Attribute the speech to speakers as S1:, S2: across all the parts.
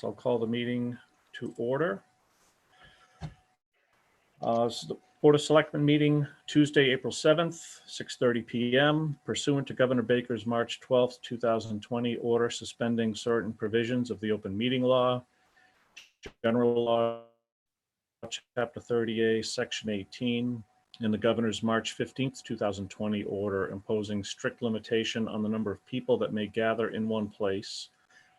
S1: I'll call the meeting to order. So the Board of Selectmen meeting Tuesday, April 7th, 6:30 p.m. pursuant to Governor Baker's March 12th, 2020 order suspending certain provisions of the open meeting law, general law, chapter 30A, section 18, and the governor's March 15th, 2020 order imposing strict limitation on the number of people that may gather in one place.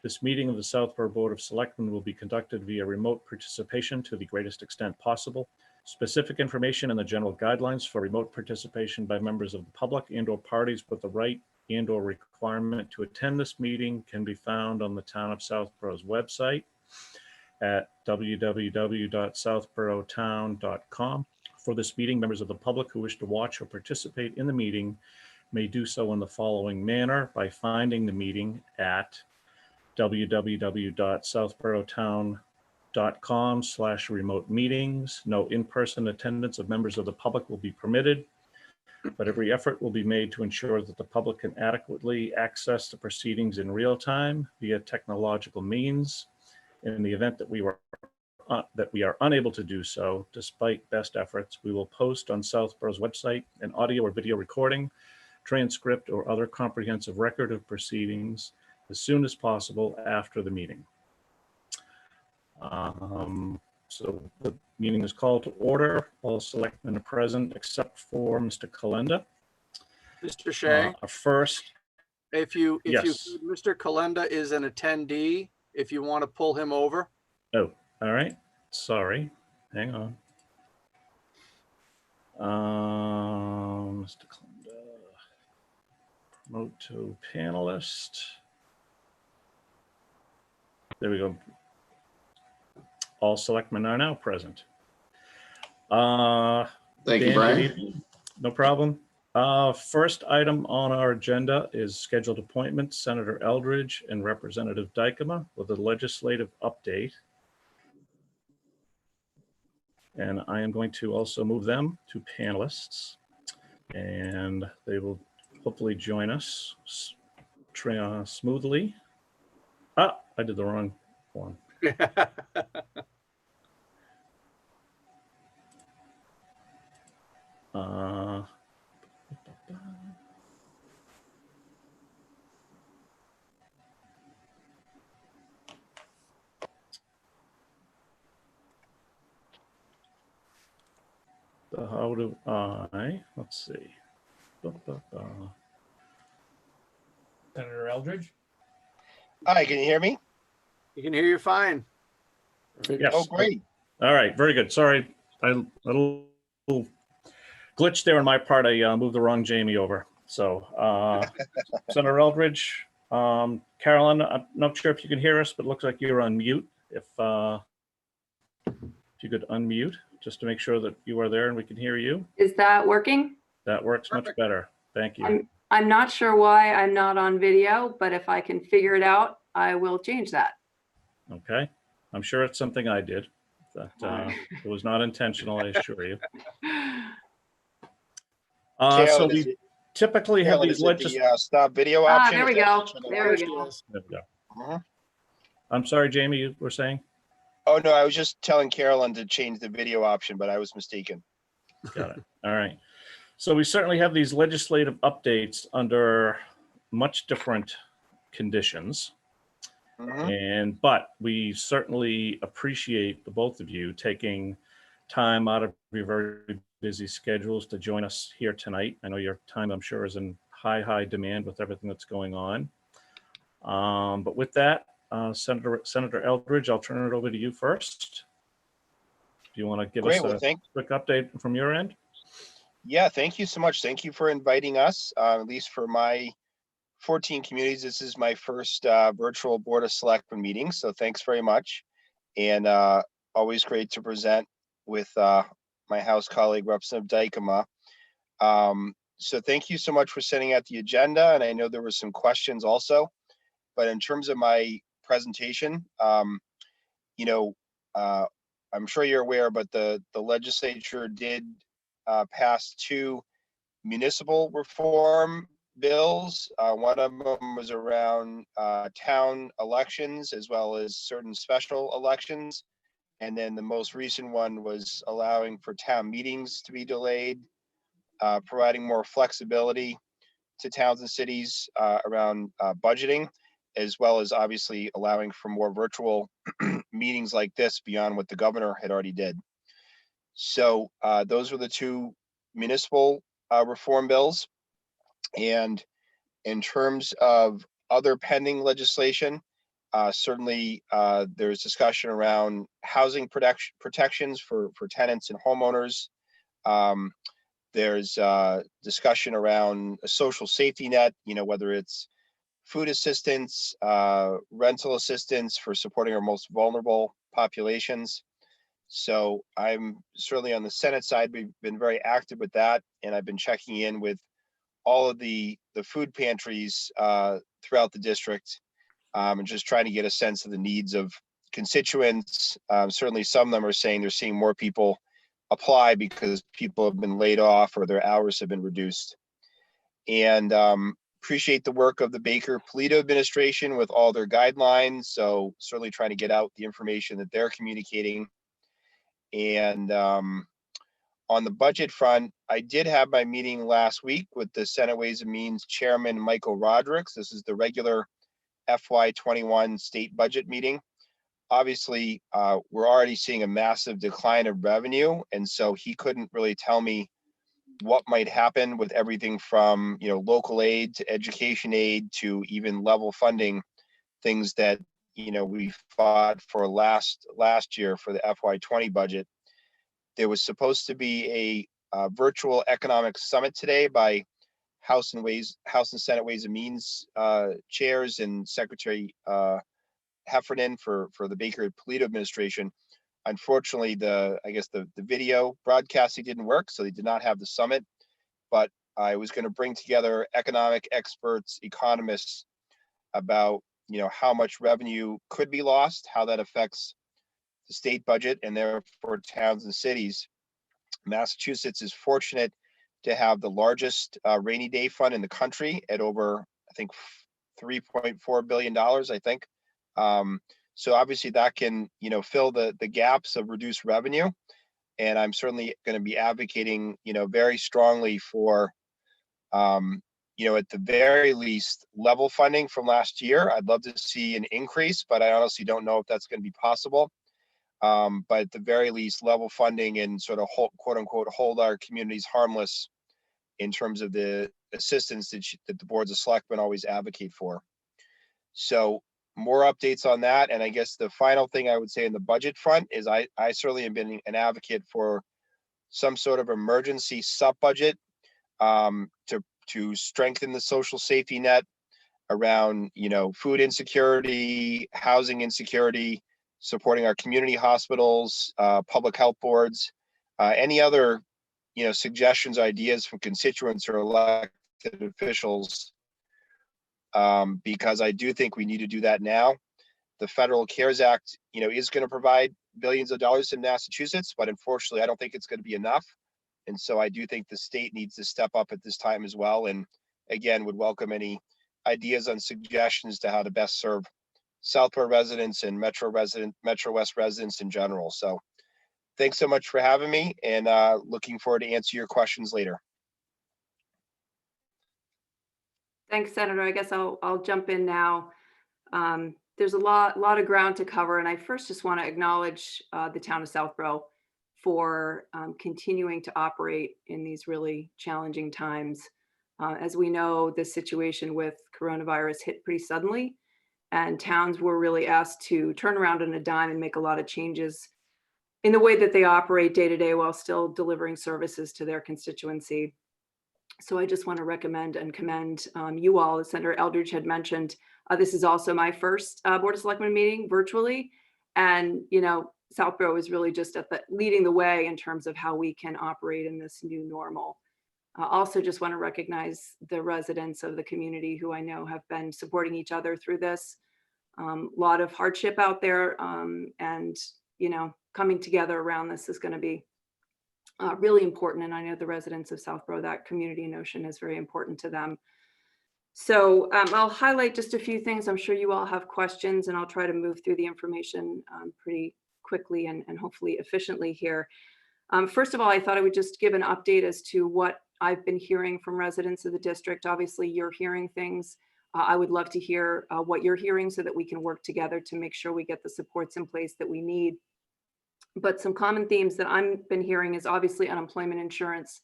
S1: This meeting of the Southborough Board of Selectmen will be conducted via remote participation to the greatest extent possible. Specific information and the general guidelines for remote participation by members of the public and/or parties with the right and/or requirement to attend this meeting can be found on the Town of Southborough's website at www.southboroughtown.com. For this meeting, members of the public who wish to watch or participate in the meeting may do so in the following manner by finding the meeting at www.southboroughtown.com/remote meetings. No in-person attendance of members of the public will be permitted, but every effort will be made to ensure that the public can adequately access the proceedings in real time via technological means. In the event that we are unable to do so, despite best efforts, we will post on Southborough's website an audio or video recording, transcript, or other comprehensive record of proceedings as soon as possible after the meeting. So the meeting is called to order. All selectmen are present except for Mr. Kalenda.
S2: Mr. Shea,
S1: First, yes.
S2: Mr. Kalenda is an attendee. If you want to pull him over.
S1: Oh, all right. Sorry. Hang on. Mr. Kalenda, promote to panelist. There we go. All selectmen are now present.
S3: Thank you, Brian.
S1: No problem. First item on our agenda is scheduled appointments, Senator Eldridge and Representative Dykema with a legislative update. And I am going to also move them to panelists, and they will hopefully join us smoothly. Ah, I did the wrong one. How do I, let's see.
S4: Senator Eldridge?
S5: Hi, can you hear me?
S2: You can hear you fine.
S1: Yes.
S5: Oh, great.
S1: All right, very good. Sorry, a little glitch there on my part. I moved the wrong Jamie over. So Senator Eldridge, Carolyn, I'm not sure if you can hear us, but it looks like you're on mute. If you could unmute just to make sure that you are there and we can hear you.
S6: Is that working?
S1: That works much better. Thank you.
S6: I'm not sure why I'm not on video, but if I can figure it out, I will change that.
S1: Okay. I'm sure it's something I did. That it was not intentional, I assure you. So we typically have these
S5: stop video option.
S6: There we go. There we go.
S1: I'm sorry, Jamie, you were saying?
S5: Oh, no, I was just telling Carolyn to change the video option, but I was mistaken.
S1: Got it. All right. So we certainly have these legislative updates under much different conditions. But we certainly appreciate the both of you taking time out of your very busy schedules to join us here tonight. I know your time, I'm sure, is in high demand with everything that's going on. But with that, Senator Eldridge, I'll turn it over to you first. Do you want to give us a quick update from your end?
S5: Yeah, thank you so much. Thank you for inviting us, at least for my 14 communities. This is my first virtual Board of Selectmen meeting, so thanks very much. And always great to present with my House colleague, Representative Dykema. So thank you so much for sending out the agenda, and I know there were some questions also. But in terms of my presentation, I'm sure you're aware, but the legislature did pass two municipal reform bills. One of them was around town elections as well as certain special elections. And then the most recent one was allowing for town meetings to be delayed, providing more flexibility to towns and cities around budgeting, as well as obviously allowing for more virtual meetings like this beyond what the governor had already did. So those were the two municipal reform bills. And in terms of other pending legislation, certainly there's discussion around housing protections for tenants and homeowners. There's discussion around a social safety net, whether it's food assistance, rental assistance for supporting our most vulnerable populations. So I'm certainly on the Senate side, we've been very active with that. And I've been checking in with all of the food pantries throughout the district and just trying to get a sense of the needs of constituents. Certainly some of them are saying they're seeing more people apply because people have been laid off or their hours have been reduced. And appreciate the work of the Baker-Polito administration with all their guidelines. So certainly trying to get out the information that they're communicating. And on the budget front, I did have my meeting last week with the Senate Ways and Means Chairman Michael Rodrigues. This is the regular FY21 state budget meeting. Obviously, we're already seeing a massive decline of revenue, and so he couldn't really tell me what might happen with everything from local aid to education aid to even level funding, things that we fought for last year for the FY20 budget. There was supposed to be a virtual economic summit today by House and Senate Ways and Means chairs and Secretary Heffernan for the Baker-Polito administration. Unfortunately, the video broadcasting didn't work, so they did not have the summit. But I was going to bring together economic experts, economists about how much revenue could be lost, how that affects the state budget, and therefore towns and cities. Massachusetts is fortunate to have the largest rainy day fund in the country at over, I think, $3.4 billion, I think. So obviously that can, fill the gaps of reduced revenue. And I'm certainly going to be advocating, very strongly for, at the very least, level funding from last year. I'd love to see an increase, but I honestly don't know if that's going to be possible. But at the very least, level funding and sort of quote unquote hold our communities harmless in terms of the assistance that the boards of selectmen always advocate for. So more updates on that. And I guess the final thing I would say in the budget front is I certainly have been an advocate for some sort of emergency sub-budget to strengthen the social safety net around, food insecurity, housing insecurity, supporting our community hospitals, public health boards, any other, suggestions, ideas from constituents or elected officials, because I do think we need to do that now. The Federal CARES Act, is going to provide billions of dollars in Massachusetts, but unfortunately, I don't think it's going to be enough. And so I do think the state needs to step up at this time as well. And again, would welcome any ideas on suggestions to how to best serve Southport residents and Metro West residents in general. So thanks so much for having me, and looking forward to answer your questions later.
S6: Thanks, Senator. I guess I'll jump in now. There's a lot of ground to cover, and I first just want to acknowledge the town of Southborough for continuing to operate in these really challenging times. As we know, this situation with coronavirus hit pretty suddenly, and towns were really asked to turn around on a dime and make a lot of changes in the way that they operate day to day while still delivering services to their constituency. So I just want to recommend and commend you all. As Senator Eldridge had mentioned, this is also my first Board of Selectmen meeting virtually. And, Southborough is really just leading the way in terms of how we can operate in this new normal. Also just want to recognize the residents of the community who I know have been supporting each other through this. A lot of hardship out there, and, coming together around this is going to be really important. And I know the residents of Southborough, that community notion is very important to them. So I'll highlight just a few things. I'm sure you all have questions, and I'll try to move through the information pretty quickly and hopefully efficiently here. First of all, I thought I would just give an update as to what I've been hearing from residents of the district. Obviously, you're hearing things. I would love to hear what you're hearing so that we can work together to make sure we get the supports in place that we need. But some common themes that I've been hearing is obviously unemployment insurance.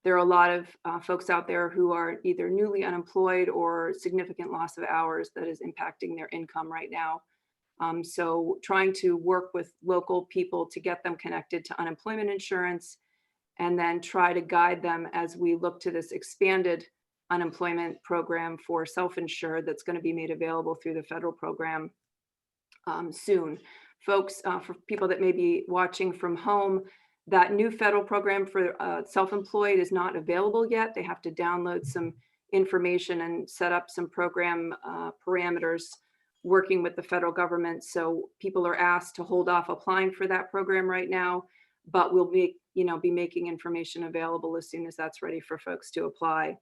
S6: There are a lot of folks out there who are either newly unemployed or significant loss of hours that is impacting their income right now. So trying to work with local people to get them connected to unemployment insurance, and then try to guide them as we look to this expanded unemployment program for self-insured that's going to be made available through the federal program soon. Folks, for people that may be watching from home, that new federal program for self-employed is not available yet. They have to download some information and set up some program parameters working with the federal government. So people are asked to hold off applying for that program right now, but we'll be making information available as soon as that's ready for folks to apply.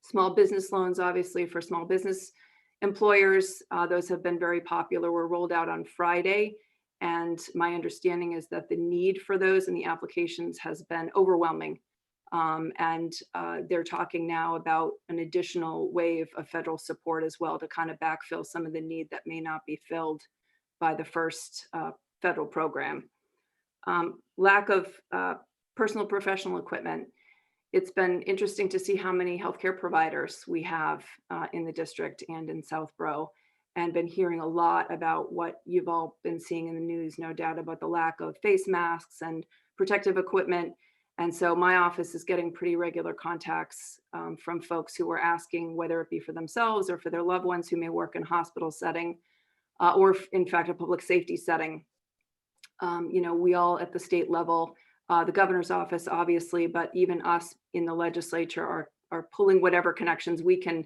S6: Small business loans, obviously, for small business employers, those have been very popular, were rolled out on Friday. And my understanding is that the need for those and the applications has been overwhelming. They're talking now about an additional wave of federal support as well to kind of backfill some of the need that may not be filled by the first federal program. Lack of personal professional equipment. It's been interesting to see how many healthcare providers we have in the district and in Southborough, and been hearing a lot about what you've all been seeing in the news, no doubt, about the lack of face masks and protective equipment. And so my office is getting pretty regular contacts from folks who are asking, whether it be for themselves or for their loved ones who may work in hospital setting, or in fact, a public safety setting. We all at the state level, the governor's office, obviously, but even us in the legislature are pulling whatever connections we can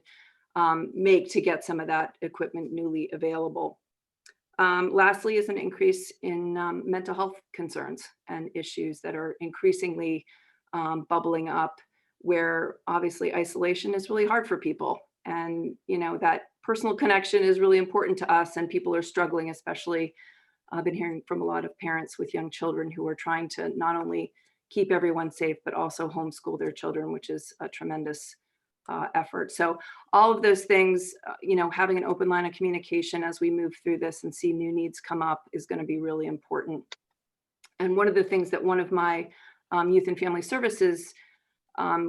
S6: make to get some of that equipment newly available. Lastly is an increase in mental health concerns and issues that are increasingly bubbling up, where obviously isolation is really hard for people. And, that personal connection is really important to us, and people are struggling, especially I've been hearing from a lot of parents with young children who are trying to not only keep everyone safe, but also homeschool their children, which is a tremendous effort. So all of those things, having an open line of communication as we move through this and see new needs come up is going to be really important. And one of the things that one of my youth and family services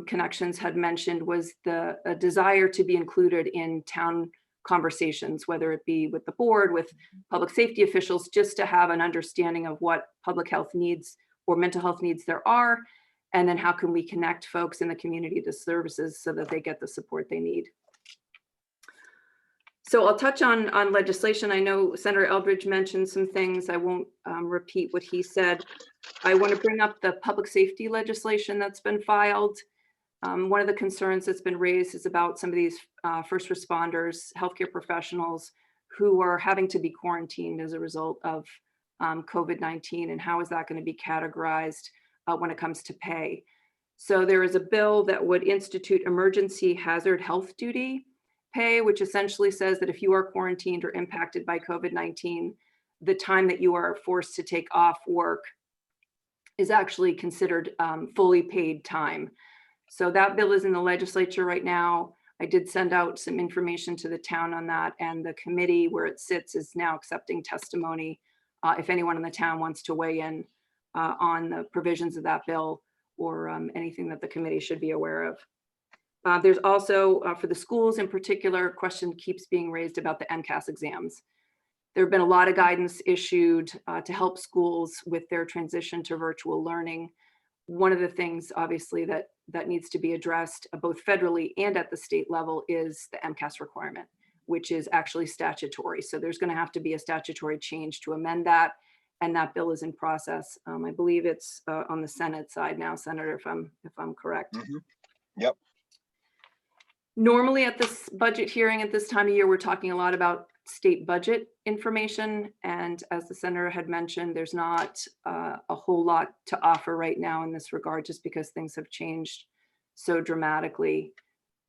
S6: connections had mentioned was the desire to be included in town conversations, whether it be with the board, with public safety officials, just to have an understanding of what public health needs or mental health needs there are, and then how can we connect folks in the community to services so that they get the support they need. So I'll touch on legislation. I know Senator Eldridge mentioned some things. I won't repeat what he said. I want to bring up the public safety legislation that's been filed. One of the concerns that's been raised is about some of these first responders, healthcare professionals who are having to be quarantined as a result of COVID-19, and how is that going to be categorized when it comes to pay. So there is a bill that would institute emergency hazard health duty pay, which essentially says that if you are quarantined or impacted by COVID-19, the time that you are forced to take off work is actually considered fully paid time. So that bill is in the legislature right now. I did send out some information to the town on that, and the committee where it sits is now accepting testimony if anyone in the town wants to weigh in on the provisions of that bill or anything that the committee should be aware of. There's also, for the schools in particular, a question keeps being raised about the MCAS exams. There have been a lot of guidance issued to help schools with their transition to virtual learning. One of the things, obviously, that needs to be addressed both federally and at the state level is the MCAS requirement, which is actually statutory. So there's going to have to be a statutory change to amend that, and that bill is in process. I believe it's on the Senate side now, Senator, if I'm correct.
S5: Mm-hmm. Yep.
S6: Normally at this budget hearing at this time of year, we're talking a lot about state budget information. And as the senator had mentioned, there's not a whole lot to offer right now in this regard, just because things have changed so dramatically.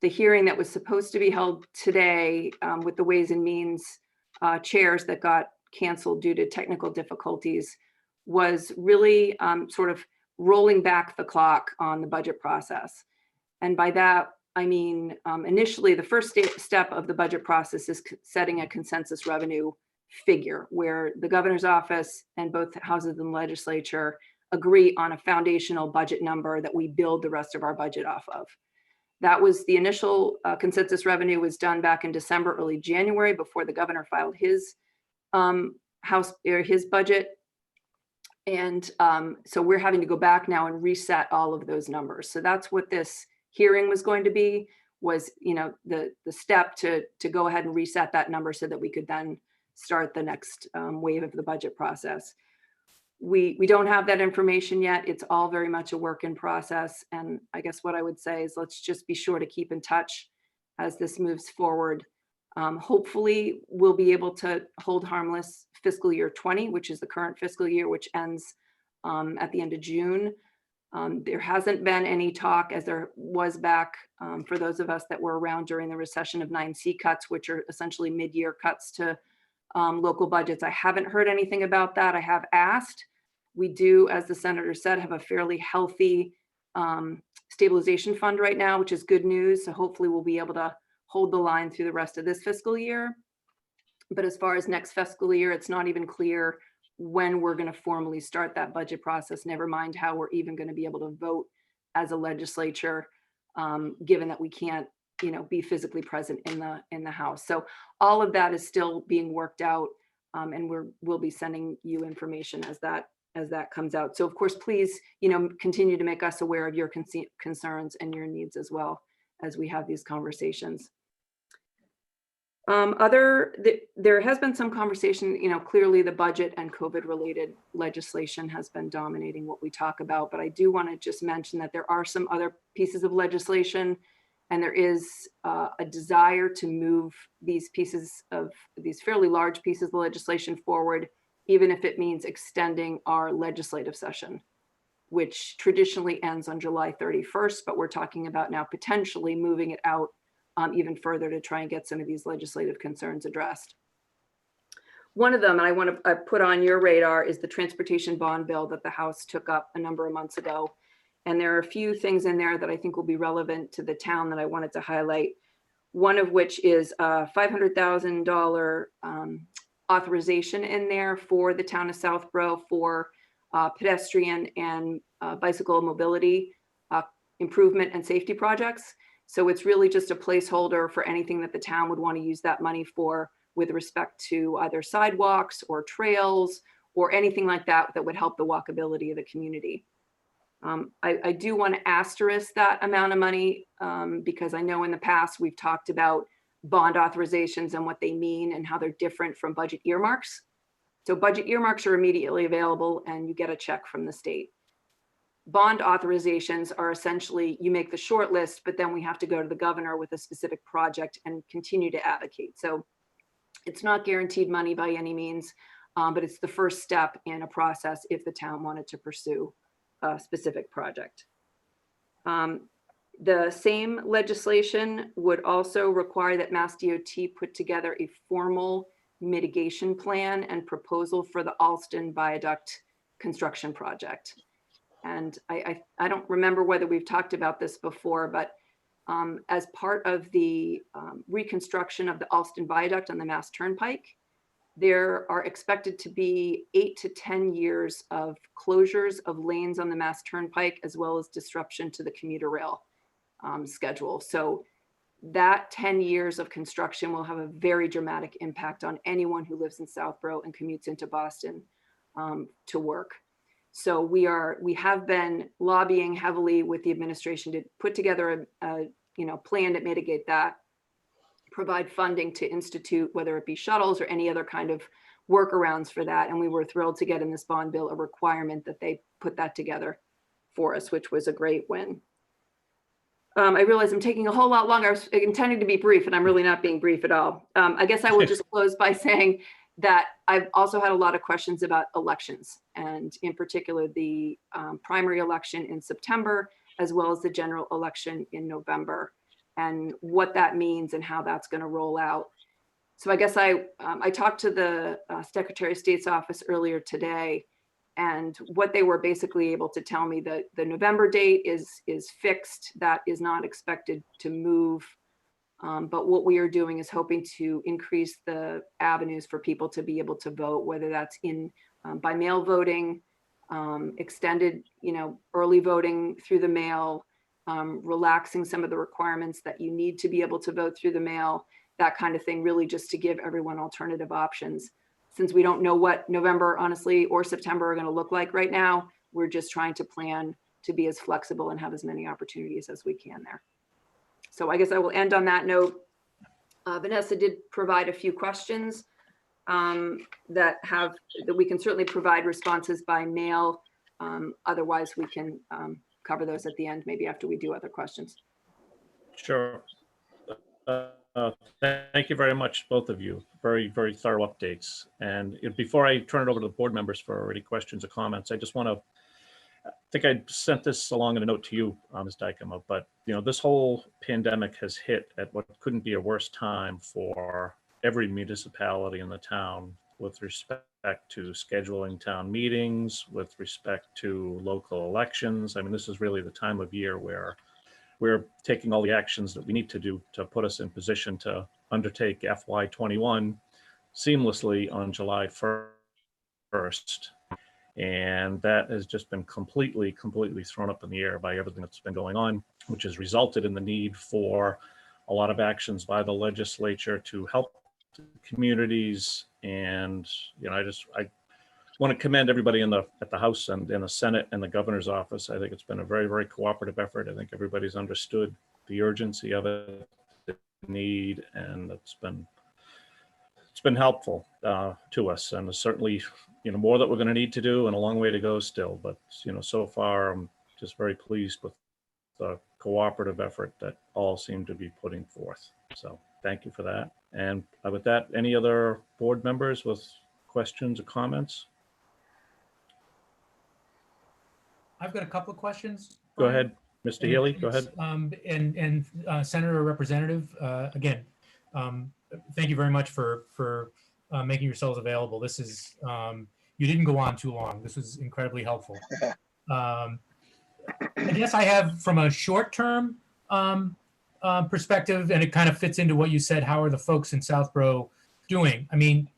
S6: the hearing that was supposed to be held today with the Ways and Means chairs that got canceled due to technical difficulties was really sort of rolling back the clock on the budget process. And by that, I mean, initially, the first step of the budget process is setting a consensus revenue figure where the governor's office and both houses of the legislature agree on a foundational budget number that we build the rest of our budget off of. That was the initial consensus revenue was done back in December, early January, before the governor filed his his budget. And so we're having to go back now and reset all of those numbers. So that's what this hearing was going to be, was, you know, the step to go ahead and reset that number so that we could then start the next wave of the budget process. We don't have that information yet. It's all very much a work in process. And I guess what I would say is let's just be sure to keep in touch as this moves forward. Hopefully we'll be able to hold harmless fiscal year 20, which is the current fiscal year, which ends at the end of June. There hasn't been any talk, as there was back for those of us that were around during the recession, of 9C cuts, which are essentially mid-year cuts to local budgets. I haven't heard anything about that. I have asked. We do, as the senator said, have a fairly healthy stabilization fund right now, which is good news. So hopefully we'll be able to hold the line through the rest of this fiscal year. But as far as next fiscal year, it's not even clear when we're going to formally start that budget process, never mind how we're even going to be able to vote as a legislature, given that we can't, you know, be physically present in the House. So all of that is still being worked out, and we'll be sending you information as that comes out. So of course, please, you know, continue to make us aware of your concerns and your needs as well as we have these conversations. There has been some conversation, you know, clearly the budget and COVID related legislation has been dominating what we talk about, but I do want to just mention that there are some other pieces of legislation, and there is a desire to move these fairly large pieces of legislation forward, even if it means extending our legislative session, which traditionally ends on July 31st, but we're talking about now potentially moving it out even further to try and get some of these legislative concerns addressed. One of them, and I want to put on your radar, is the transportation bond bill that the House took up a number of months ago. And there are a few things in there that I think will be relevant to the town that I wanted to highlight. One of which is a $500,000 authorization in there for the town of Southborough for pedestrian and bicycle mobility improvement and safety projects. So it's really just a placeholder for anything that the town would want to use that money for with respect to either sidewalks or trails or anything like that that would help the walkability of the community. I do want to asterisk that amount of money because I know in the past we've talked about bond authorizations and what they mean and how they're different from budget earmarks. So budget earmarks are immediately available and you get a check from the state. Bond authorizations are essentially, you make the short list, but then we have to go to the governor with a specific project and continue to advocate. So it's not guaranteed money by any means, but it's the first step in a process if the town wanted to pursue a specific project. The same legislation would also require that Mass DOT put together a formal mitigation plan and proposal for the Alston Viaduct construction project. And I don't remember whether we've talked about this before, but as part of the reconstruction of the Alston Viaduct on the Mass Turnpike, there are expected to be 8 to 10 years of closures of lanes on the Mass Turnpike, as well as disruption to the commuter rail schedule. So that 10 years of construction will have a very dramatic impact on anyone who lives in Southborough and commutes into Boston to work. So we have been lobbying heavily with the administration to put together a plan to mitigate that, provide funding to institute, whether it be shuttles or any other kind of workarounds for that. And we were thrilled to get in this bond bill a requirement that they put that together for us, which was a great win. I realize I'm taking a whole lot longer. I was intending to be brief, and I'm really not being brief at all. I guess I will just close by saying that I've also had a lot of questions about elections, and in particular, the primary election in September, as well as the general election in November. and what that means and how that's going to roll out. So I guess I talked to the Secretary of State's office earlier today, and what they were basically able to tell me that the November date is fixed. That is not expected to move. But what we are doing is hoping to increase the avenues for people to be able to vote, whether that's in by mail voting, extended, early voting through the mail, relaxing some of the requirements that you need to be able to vote through the mail, that kind of thing, really just to give everyone alternative options. Since we don't know what November, honestly, or September are going to look like right now, we're just trying to plan to be as flexible and have as many opportunities as we can there. So I guess I will end on that note. Vanessa did provide a few questions that we can certainly provide responses by mail. Otherwise, we can cover those at the end, maybe after we do other questions.
S1: Sure. Thank you very much, both of you. Very, very thorough updates. And before I turn it over to the board members for any questions or comments, I just want to, I think I sent this along in a note to you, Ms. Dykema, but this whole pandemic has hit at what couldn't be a worse time for every municipality in the town with respect to scheduling town meetings, with respect to local elections. I mean, this is really the time of year where we're taking all the actions that we need to do to put us in position to undertake FY21 seamlessly on July 1st. And that has just been completely thrown up in the air by everything that's been going on, which has resulted in the need for a lot of actions by the legislature to help the communities. And I want to commend everybody at the House and in the Senate and the governor's office. I think it's been a very, very cooperative effort. I think everybody's understood the urgency of it, the need, and it's been helpful to us. And there's certainly more that we're going to need to do and a long way to go still. But so far I'm just very pleased with the cooperative effort that all seem to be putting forth. So thank you for that. And with that, any other board members with questions or comments?
S4: I've got a couple of questions.
S1: Go ahead, Mr. Healy, go ahead.
S4: And Senator or Representative, again, thank you very much for making yourselves available. This is, you didn't go on too long. This was incredibly helpful. I guess I have, from a short-term perspective, and it kind of fits into what you said, how are the folks in Southborough doing? I mean,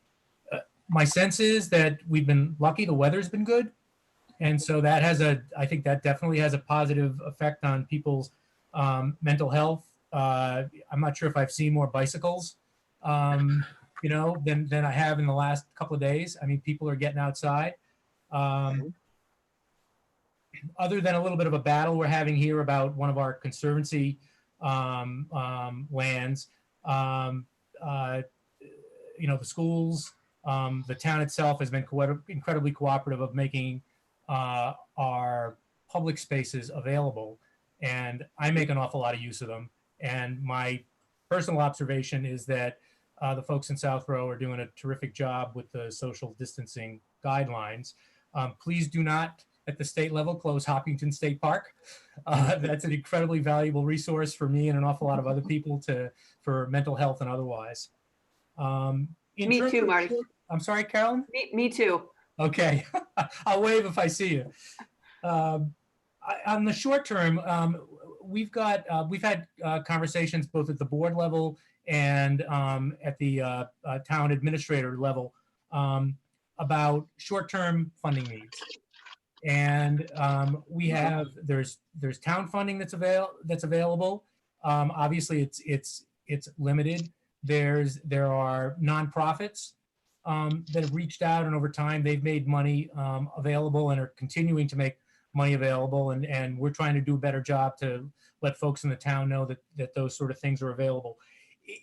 S4: my sense is that we've been lucky, the weather's been good. And so that I think that definitely has a positive effect on people's mental health. I'm not sure if I've seen more bicycles, than I have in the last couple of days. I mean, people are getting outside. Other than a little bit of a battle we're having here about one of our conservancy lands, the schools, the town itself has been incredibly cooperative of making our public spaces available. And I make an awful lot of use of them. And my personal observation is that the folks in Southborough are doing a terrific job with the social distancing guidelines. Please do not, at the state level, close Hopkinton State Park. That's an incredibly valuable resource for me and an awful lot of other people for mental health and otherwise.
S6: Me too, Marty.
S4: I'm sorry, Carolyn?
S6: Me too.
S4: Okay, I'll wave if I see you. On the short term, we've had conversations both at the board level and at the town administrator level about short-term funding needs. And there's town funding that's available. Obviously, it's limited. There are nonprofits that have reached out, and over time they've made money available and are continuing to make money available. And we're trying to do a better job to let folks in the town know that those sort of things are available.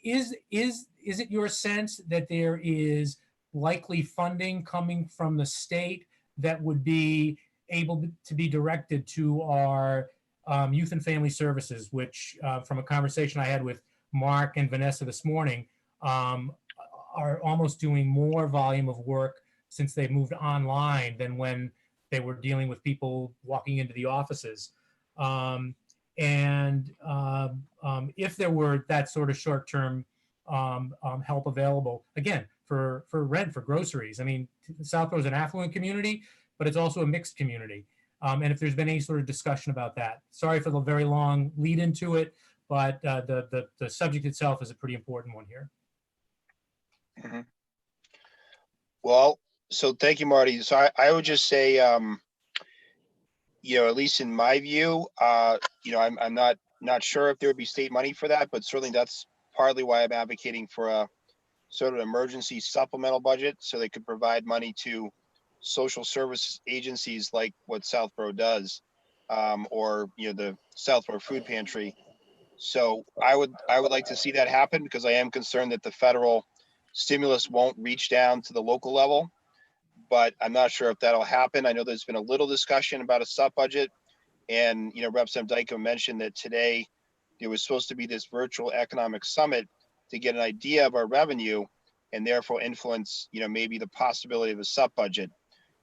S4: Is it your sense that there is likely funding coming from the state that would be able to be directed to our youth and family services, which from a conversation I had with Mark and Vanessa this morning, are almost doing more volume of work since they moved online than when they were dealing with people walking into the offices. And if there were that sort of short-term help available, again, for rent, for groceries. I mean, Southborough is an affluent community, but it's also a mixed community. And if there's been any sort of discussion about that. Sorry for the very long lead into it, but the subject itself is a pretty important one here.
S5: Mhm. Well, so thank you, Marty. So I would just say, at least in my view, I'm not sure if there would be state money for that, but certainly that's partly why I'm advocating for a sort of emergency supplemental budget, so they could provide money to social service agencies like what Southborough does, or the Southborough Food Pantry. So I would like to see that happen, because I am concerned that the federal stimulus won't reach down to the local level, but I'm not sure if that'll happen. I know there's been a little discussion about a sub budget, and Representative Dyke mentioned that today there was supposed to be this virtual economic summit to get an idea of our revenue and therefore influence, maybe the possibility of a sub budget.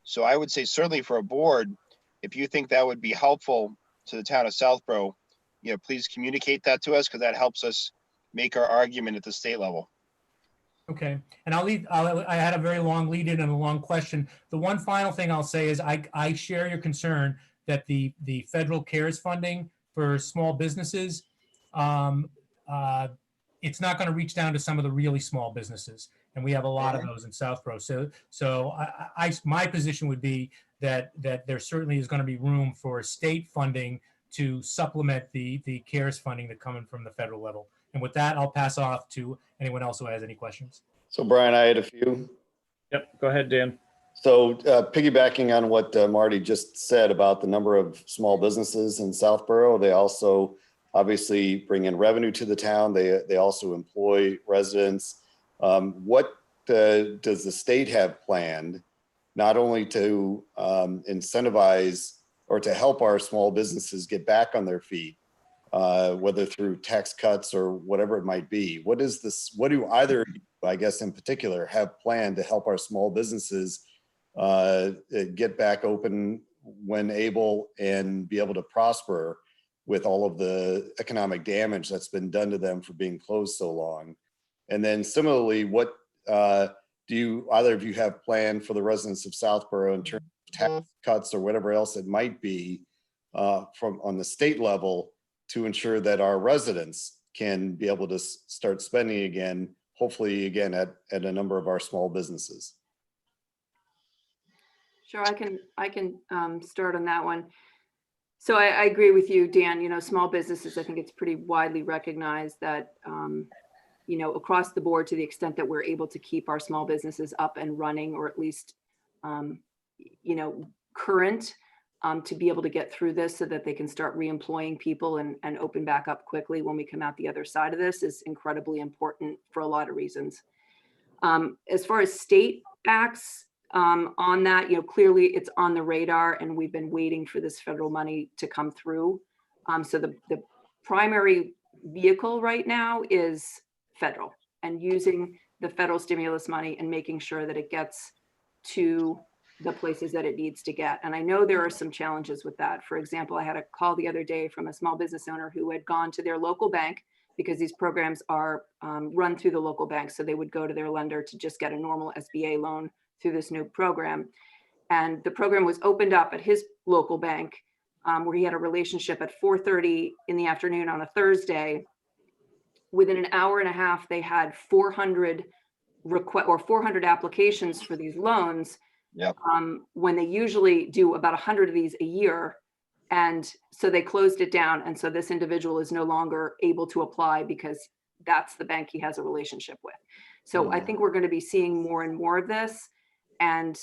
S5: So I would say certainly for a board, if you think that would be helpful to the town of Southborough, please communicate that to us, because that helps us make our argument at the state level.
S4: Okay, and I had a very long lead in and a long question. The one final thing I'll say is I share your concern that the federal CARES funding for small businesses, it's not going to reach down to some of the really small businesses, and we have a lot of those in Southborough. So my position would be that there certainly is going to be room for state funding to supplement the CARES funding that coming from the federal level. And with that, I'll pass off to anyone else who has any questions.
S3: So Brian, I had a few.
S1: Yep, go ahead, Dan.
S3: So piggybacking on what Marty just said about the number of small businesses in Southborough, they also obviously bring in revenue to the town. They also employ residents. What does the state have planned, not only to incentivize or to help our small businesses get back on their feet, whether through tax cuts or whatever it might be? What do either, I guess in particular, have planned to help our small businesses get back open when able and be able to prosper with all of the economic damage that's been done to them for being closed so long? And then similarly, what do either of you have planned for the residents of Southborough in terms of tax cuts or whatever else it might be from on the state level to ensure that our residents can be able to start spending again, hopefully again at a number of our small businesses?
S6: Sure, I can start on that one. So I agree with you, Dan. Small businesses, I think it's pretty widely recognized that, across the board, to the extent that we're able to keep our small businesses up and running, or at least, current, to be able to get through this so that they can start reemploying people and open back up quickly when we come out the other side of this, is incredibly important for a lot of reasons. As far as state acts, on that, clearly it's on the radar, and we've been waiting for this federal money to come through. So the primary vehicle right now is federal, and using the federal stimulus money and making sure that it gets to the places that it needs to get. And I know there are some challenges with that. For example, I had a call the other day from a small business owner who had gone to their local bank, because these programs are run through the local bank. So they would go to their lender to just get a normal SBA loan through this new program. And the program was opened up at his local bank, where he had a relationship, at 4:30 in the afternoon on a Thursday. Within an hour and a half, they had 400 applications for these loans.
S5: Yep.
S6: When they usually do about 100 of these a year. And so they closed it down. And so this individual is no longer able to apply, because that's the bank he has a relationship with. So I think we're going to be seeing more and more of this. And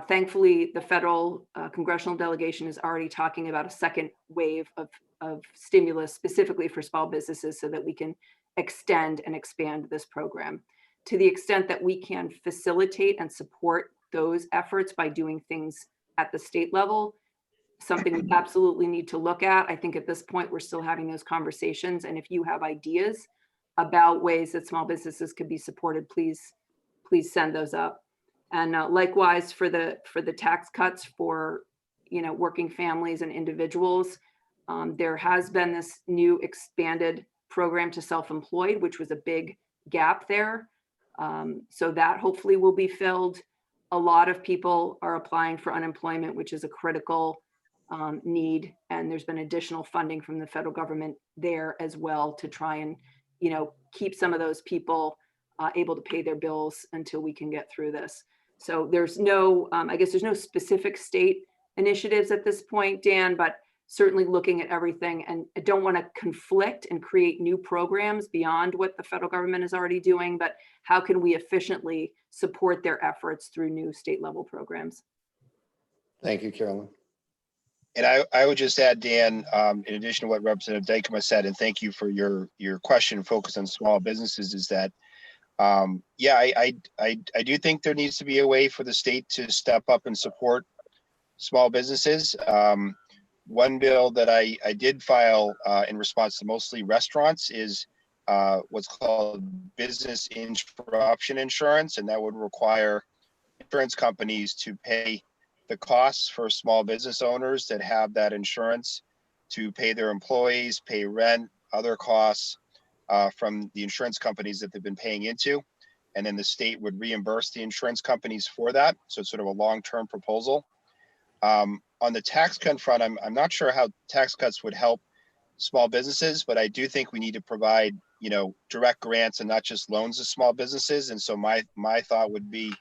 S6: thankfully, the federal congressional delegation is already talking about a second wave of stimulus specifically for small businesses, so that we can extend and expand this program. To the extent that we can facilitate and support those efforts by doing things at the state level, something we absolutely need to look at. I think at this point, we're still having those conversations. And if you have ideas about ways that small businesses could be supported, please send those up. And likewise for the tax cuts for, working families and individuals, There has been this new expanded program to self-employed, which was a big gap there. So that hopefully will be filled. A lot of people are applying for unemployment, which is a critical need. And there's been additional funding from the federal government there as well to try and, keep some of those people able to pay their bills until we can get through this. So there's no, I guess there's no specific state initiatives at this point, Dan, but certainly looking at everything. And I don't want to conflict and create new programs beyond what the federal government is already doing, but how can we efficiently support their efforts through new state level programs?
S3: Thank you, Carolyn.
S5: And I would just add, Dan, in addition to what Representative Dykema said, and thank you for your question focused on small businesses, is that, yeah, I do think there needs to be a way for the state to step up and support small businesses. One bill that I did file in response to mostly restaurants is what's called business interruption insurance, and that would require insurance companies to pay the costs for small business owners that have that insurance to pay their employees, pay rent, other costs from the insurance companies that they've been paying into. And then the state would reimburse the insurance companies for that. So it's sort of a long-term proposal. On the tax cut front, I'm not sure how tax cuts would help small businesses, but I do think we need to provide, direct grants and not just loans to small businesses. And so my thought would be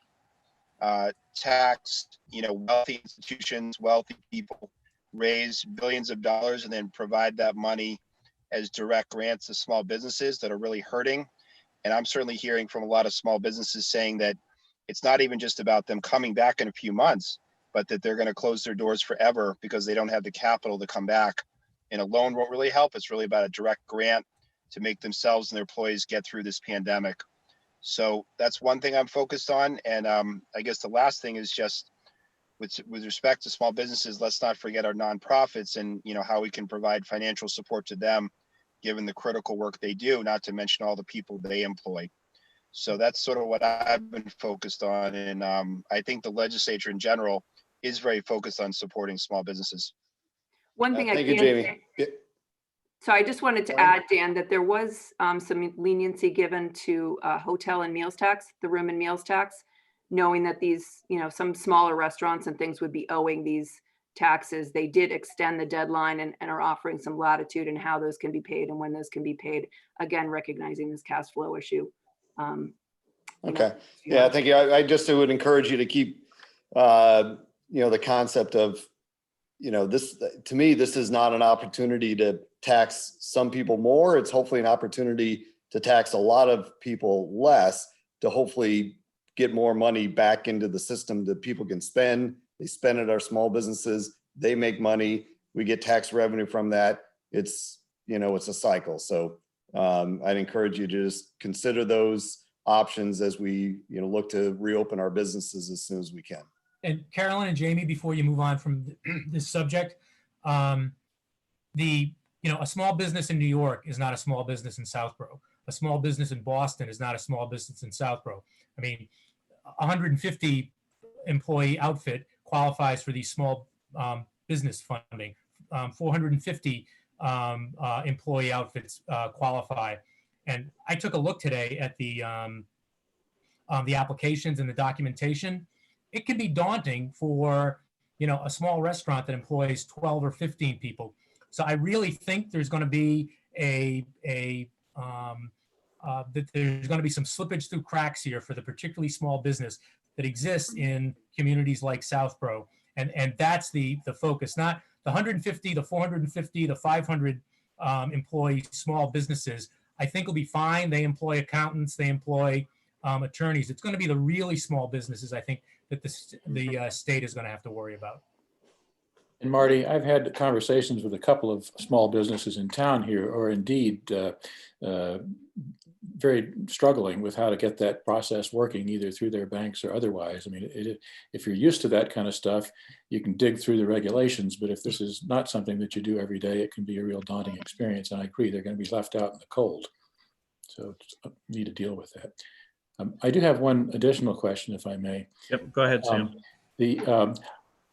S5: tax, wealthy institutions, wealthy people, raise billions of dollars and then provide that money as direct grants to small businesses that are really hurting. And I'm certainly hearing from a lot of small businesses saying that it's not even just about them coming back in a few months, but that they're going to close their doors forever because they don't have the capital to come back. And a loan won't really help. It's really about a direct grant to make themselves and their employees get through this pandemic. So that's one thing I'm focused on. And I guess the last thing is just with respect to small businesses, let's not forget our nonprofits and how we can provide financial support to them, given the critical work they do, not to mention all the people they employ. So that's sort of what I've been focused on. And I think the legislature in general is very focused on supporting small businesses.
S6: One thing
S3: Thank you, Jamie.
S6: So I just wanted to add, Dan, that there was some leniency given to hotel and meals tax, the room and meals tax, knowing that these, some smaller restaurants and things would be owing these taxes. They did extend the deadline and are offering some latitude in how those can be paid and when those can be paid. Again, recognizing this cash flow issue.
S3: Okay. Yeah, thank you. I just would encourage you to keep, the concept of, this, to me, this is not an opportunity to tax some people more. It's hopefully an opportunity to tax a lot of people less to hopefully get more money back into the system that people can spend. They spend at our small businesses, they make money, we get tax revenue from that. It's, it's a cycle. So I'd encourage you to just consider those options as we, look to reopen our businesses as soon as we can.
S4: And Carolyn and Jamie, before you move on from this subject, a small business in New York is not a small business in Southborough. A small business in Boston is not a small business in Southborough. I mean, 150 employee outfit qualifies for these small business funding. 450 employee outfits qualify. And I took a look today at the applications and the documentation. It can be daunting for, a small restaurant that employs 12 or 15 people. So I really think there's going to be that there's going to be some slippage through cracks here for the particularly small business that exists in communities like Southborough. And that's the focus, not the 150, the 450, the 500 employee small businesses. I think will be fine. They employ accountants, they employ attorneys. It's going to be the really small businesses, I think, that the state is going to have to worry about.
S7: And Marty, I've had conversations with a couple of small businesses in town here, or indeed very struggling with how to get that process working, either through their banks or otherwise. I mean, if you're used to that kind of stuff, you can dig through the regulations, but if this is not something that you do every day, it can be a real daunting experience. And I agree, they're going to be left out in the cold. So need to deal with that. I do have one additional question, if I may.
S1: Yep, go ahead, Sam.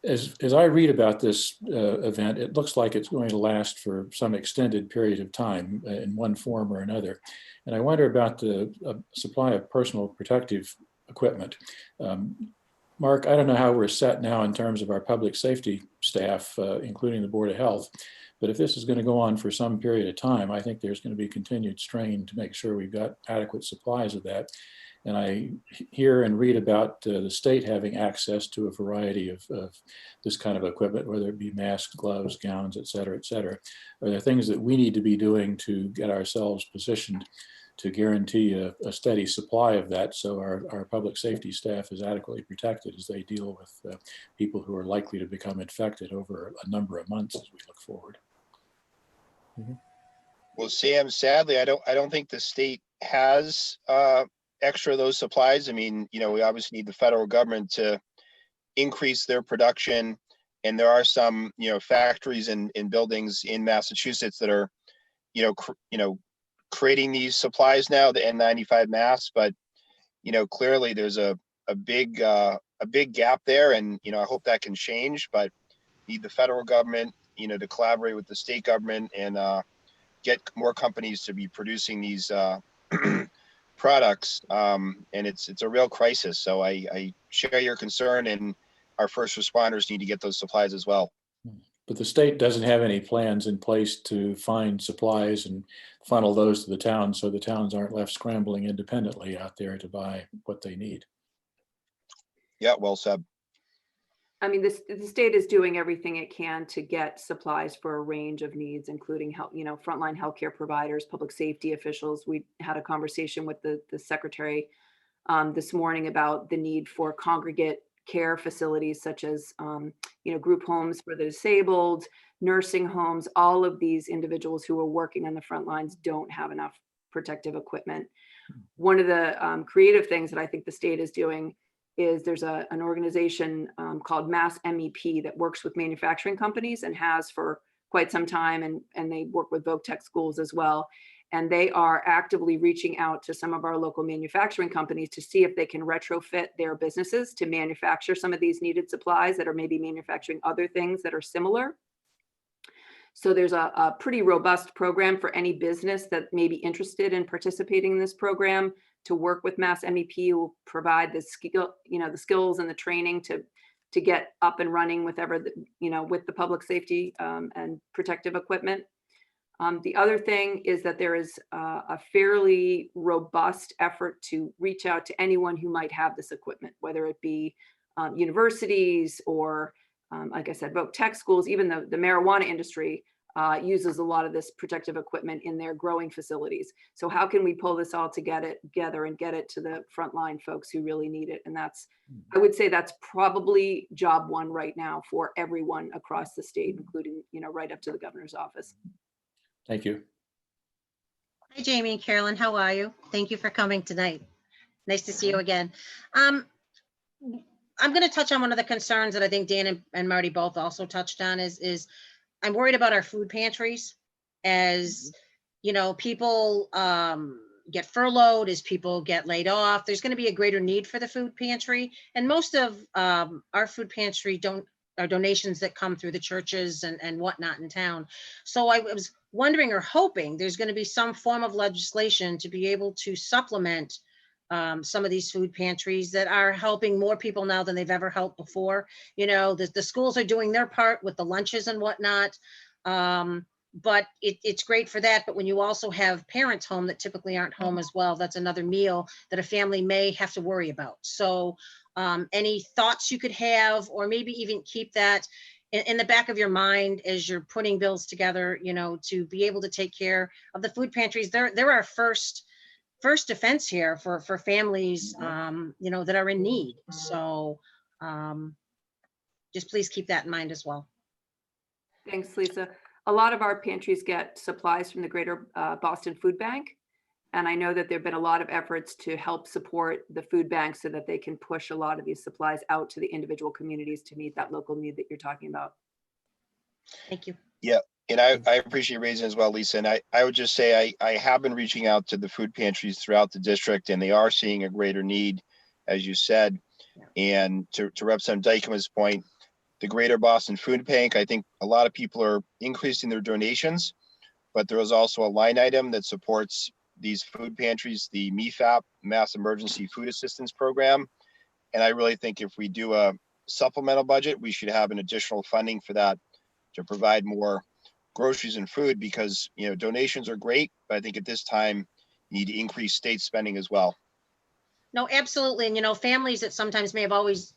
S7: as I read about this event, it looks like it's going to last for some extended period of time in one form or another. And I wonder about the supply of personal protective equipment. Mark, I don't know how we're set now in terms of our public safety staff, including the Board of Health, but if this is going to go on for some period of time, I think there's going to be continued strain to make sure we've got adequate supplies of that. And I hear and read about the state having access to a variety of this kind of equipment, whether it be masks, gloves, gowns, et cetera, et cetera. Are there things that we need to be doing to get ourselves positioned to guarantee a steady supply of that, so our public safety staff is adequately protected as they deal with people who are likely to become infected over a number of months as we look forward?
S5: Well, Sam, sadly, I don't think the state has extra of those supplies. I mean, you know, we obviously need the federal government to increase their production, and there are some, you know, factories and buildings in Massachusetts that are, creating these supplies now, the N95 masks, but, you know, clearly there's a big gap there, and, you know, I hope that can change, but need the federal government, you know, to collaborate with the state government and get more companies to be producing these products. And it's a real crisis. So I share your concern, and our first responders need to get those supplies as well.
S7: But the state doesn't have any plans in place to find supplies and funnel those to the towns, so the towns aren't left scrambling independently out there to buy what they need.
S5: Yeah, well said.
S6: I mean, the state is doing everything it can to get supplies for a range of needs, including help, you know, frontline healthcare providers, public safety officials. We had a conversation with the secretary this morning about the need for congregate care facilities such as, you know, group homes for the disabled, nursing homes. All of these individuals who are working on the front lines don't have enough protective equipment. One of the creative things that I think the state is doing is there's an organization called Mass MEP that works with manufacturing companies and has for quite some time, and they work with Voc Tech schools as well. And they are actively reaching out to some of our local manufacturing companies to see if they can retrofit their businesses to manufacture some of these needed supplies that are maybe manufacturing other things that are similar. So there's a pretty robust program for any business that may be interested in participating in this program to work with Mass MEP, who will provide the skill, you know, the skills and the training to get up and running with with the public safety and protective equipment. The other thing is that there is a fairly robust effort to reach out to anyone who might have this equipment, whether it be universities or, like I said, Voc Tech schools. Even the marijuana industry uses a lot of this protective equipment in their growing facilities. So how can we pull this all together and get it to the frontline folks who really need it? And that's, I would say that's probably job one right now for everyone across the state, including, you know, right up to the governor's office.
S7: Thank you.
S8: Hi, Jamie and Carolyn. How are you? Thank you for coming tonight. Nice to see you again. I'm going to touch on one of the concerns that I think Dan and Marty both also touched on is I'm worried about our food pantries. As you know, people get furloughed, as people get laid off, there's going to be a greater need for the food pantry. And most of our food pantry are donations that come through the churches and whatnot in town. So I was wondering or hoping there's going to be some form of legislation to be able to supplement some of these food pantries that are helping more people now than they've ever helped before. You know, the schools are doing their part with the lunches and whatnot. But it's great for that. But when you also have parents home that typically aren't home as well, that's another meal that a family may have to worry about. So any thoughts you could have, or maybe even keep that in the back of your mind as you're putting bills together, you know, to be able to take care of the food pantries. They're our first defense here for families, you know, that are in need. So just please keep that in mind as well.
S6: Thanks, Lisa. A lot of our pantries get supplies from the Greater Boston Food Bank. And I know that there've been a lot of efforts to help support the food bank so that they can push a lot of these supplies out to the individual communities to meet that local need that you're talking about.
S8: Thank you.
S5: Yeah, and I appreciate you raising as well, Lisa. And I would just say I have been reaching out to the food pantries throughout the district, and they are seeing a greater need, as you said. And to Representative Dykema's point, the Greater Boston Food Bank. I think a lot of people are increasing their donations, but there is also a line item that supports these food pantries, the MFAP, Mass Emergency Food Assistance Program. And I really think if we do a supplemental budget, we should have an additional funding for that to provide more groceries and food, because, you know, donations are great, but I think at this time you need to increase state spending as well.
S8: No, absolutely. And, you know, families that sometimes may have always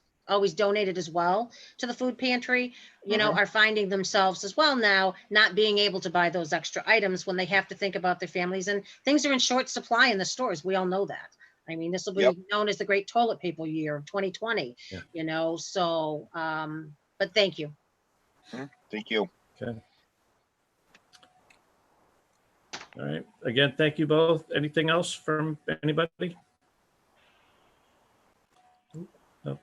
S8: donated as well to the food pantry, you know, are finding themselves as well now not being able to buy those extra items when they have to think about their families, and things are in short supply in the stores. We all know that. I mean, this will be known as the great toilet paper year of 2020, you know, so, but thank you.
S5: Thank you.
S1: Okay. All right. Again, thank you both. Anything else from anybody? No.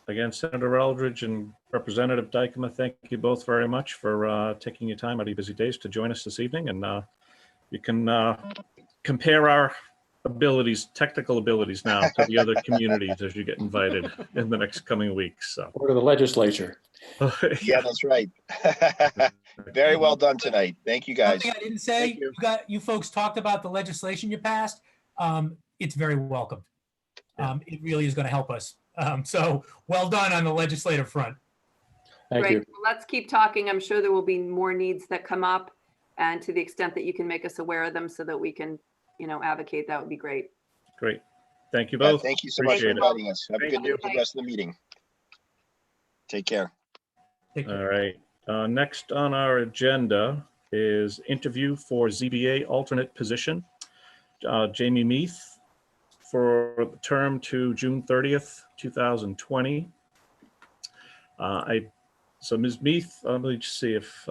S1: Again, Senator Eldridge and Representative Dykema, thank you both very much for taking your time out of your busy days to join us this evening. And you can compare our abilities, technical abilities now to the other communities as you get invited in the next coming weeks. So.
S7: Or to the legislature.
S5: Yeah, that's right. Very well done tonight. Thank you, guys.
S4: Something I didn't say, you folks talked about the legislation you passed. It's very welcomed. It really is going to help us. So well done on the legislative front.
S7: Thank you.
S6: Well, let's keep talking. I'm sure there will be more needs that come up, and to the extent that you can make us aware of them so that we can, you know, advocate, that would be great.
S1: Great. Thank you both.
S5: Thank you so much for inviting us. Have a good rest of the meeting. Take care.
S1: All right. Next on our agenda is interview for ZBA alternate position. Jamie Meath for the term to June 30th, 2020. So Ms. Meath, let me just see if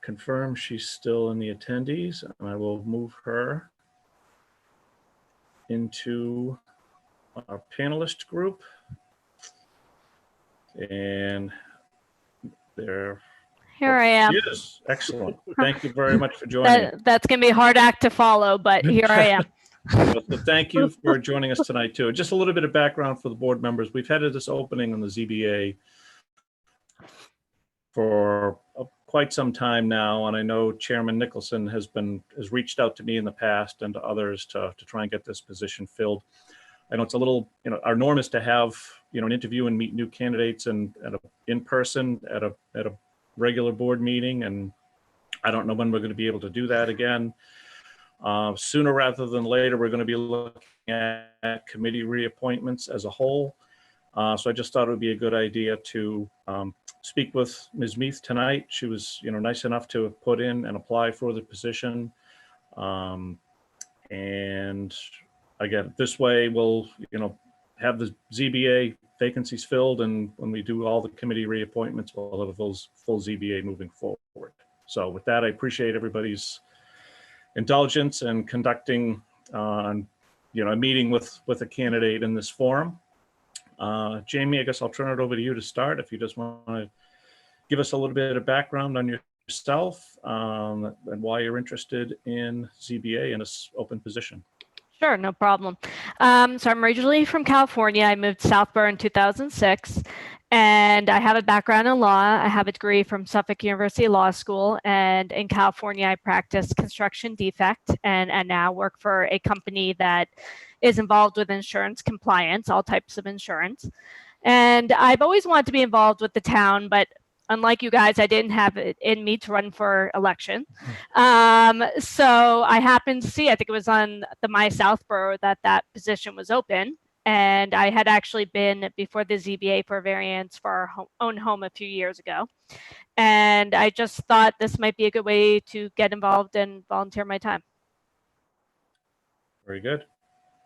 S1: confirm she's still in the attendees, and I will move her into our panelist group. And there.
S9: Here I am.
S1: Yes, excellent. Thank you very much for joining.
S9: That's going to be a hard act to follow, but here I am.
S1: So thank you for joining us tonight too. Just a little bit of background for the board members. We've had this opening on the ZBA for quite some time now, and I know Chairman Nicholson has reached out to me in the past and to others to try and get this position filled. I know it's a little, you know, our norm is to have, you know, an interview and meet new candidates and in person at a regular board meeting, and I don't know when we're going to be able to do that again. Sooner rather than later, we're going to be looking at committee reappointments as a whole. So I just thought it would be a good idea to speak with Ms. Meath tonight. She was, you know, nice enough to put in and apply for the position. And again, this way we'll, you know, have the ZBA vacancies filled, and when we do all the committee reappointments, we'll have a full ZBA moving forward. So with that, I appreciate everybody's indulgence and conducting you know, a meeting with a candidate in this forum. Jamie, I guess I'll turn it over to you to start. If you just want to give us a little bit of background on yourself and why you're interested in ZBA in this open position.
S9: Sure, no problem. So I'm originally from California. I moved to Southborough in 2006, and I have a background in law. I have a degree from Suffolk University Law School, and in California, I practice construction defect, and now work for a company that is involved with insurance compliance, all types of insurance. And I've always wanted to be involved with the town, but unlike you guys, I didn't have it in me to run for election. So I happened to see, I think it was on the My Southborough, that position was open. And I had actually been before the ZBA for a variance for our own home a few years ago. And I just thought this might be a good way to get involved and volunteer my time.
S1: Very good.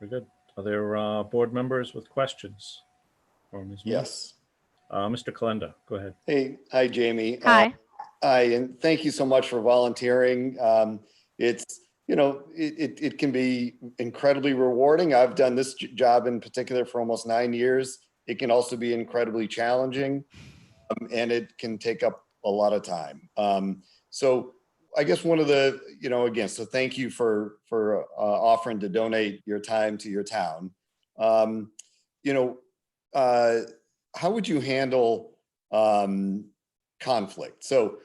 S1: Very good. Are there board members with questions? For Ms. Meath?
S3: Yes.
S1: Mr. Kalenda, go ahead.
S3: Hey, hi, Jamie.
S9: Hi.
S3: Hi, and thank you so much for volunteering. It's, you know, it can be incredibly rewarding. I've done this job in particular for almost 9 years. It can also be incredibly challenging, and it can take up a lot of time. So I guess one of the, you know, again, so thank you for offering to donate your time to your town. You know, how would you handle conflict. So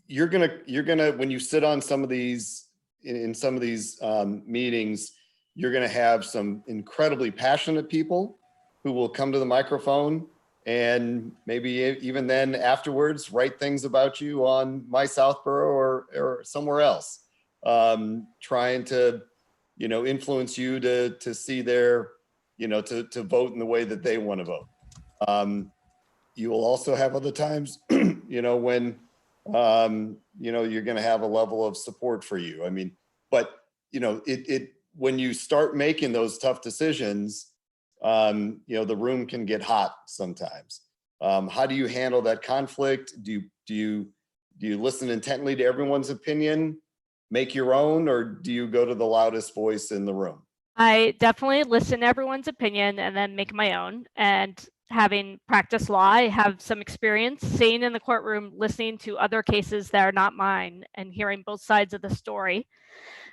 S3: you're gonna when you sit on some of these in some of these meetings, you're gonna have some incredibly passionate people who will come to the microphone and maybe even then afterwards write things about you on My Southborough or somewhere else, trying to, you know, influence you to see their, you know, to vote in the way that they want to vote. You will also have other times, you know, when, you know, you're going to have a level of support for you. I mean, but, you know, when you start making those tough decisions, you know, the room can get hot sometimes. How do you handle that conflict? Do you listen intently to everyone's opinion, make your own, or do you go to the loudest voice in the room?
S9: I definitely listen to everyone's opinion and then make my own. And having practiced law, I have some experience sitting in the courtroom, listening to other cases that are not mine and hearing both sides of the story,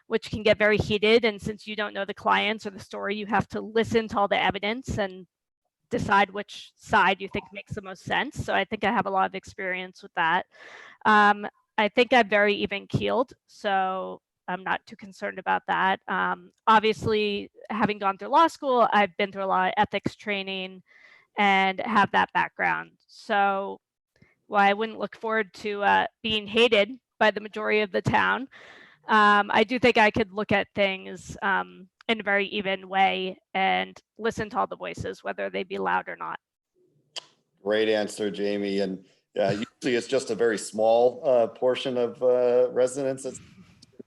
S9: which can get very heated. And since you don't know the clients or the story, you have to listen to all the evidence and decide which side you think makes the most sense. So I think I have a lot of experience with that. I think I'm very even keeled, so I'm not too concerned about that. Obviously, having gone through law school, I've been through a lot of ethics training and have that background. So while I wouldn't look forward to being hated by the majority of the town, I do think I could look at things in a very even way and listen to all the voices, whether they be loud or not.
S3: Great answer, Jamie. And usually it's just a very small portion of residents that's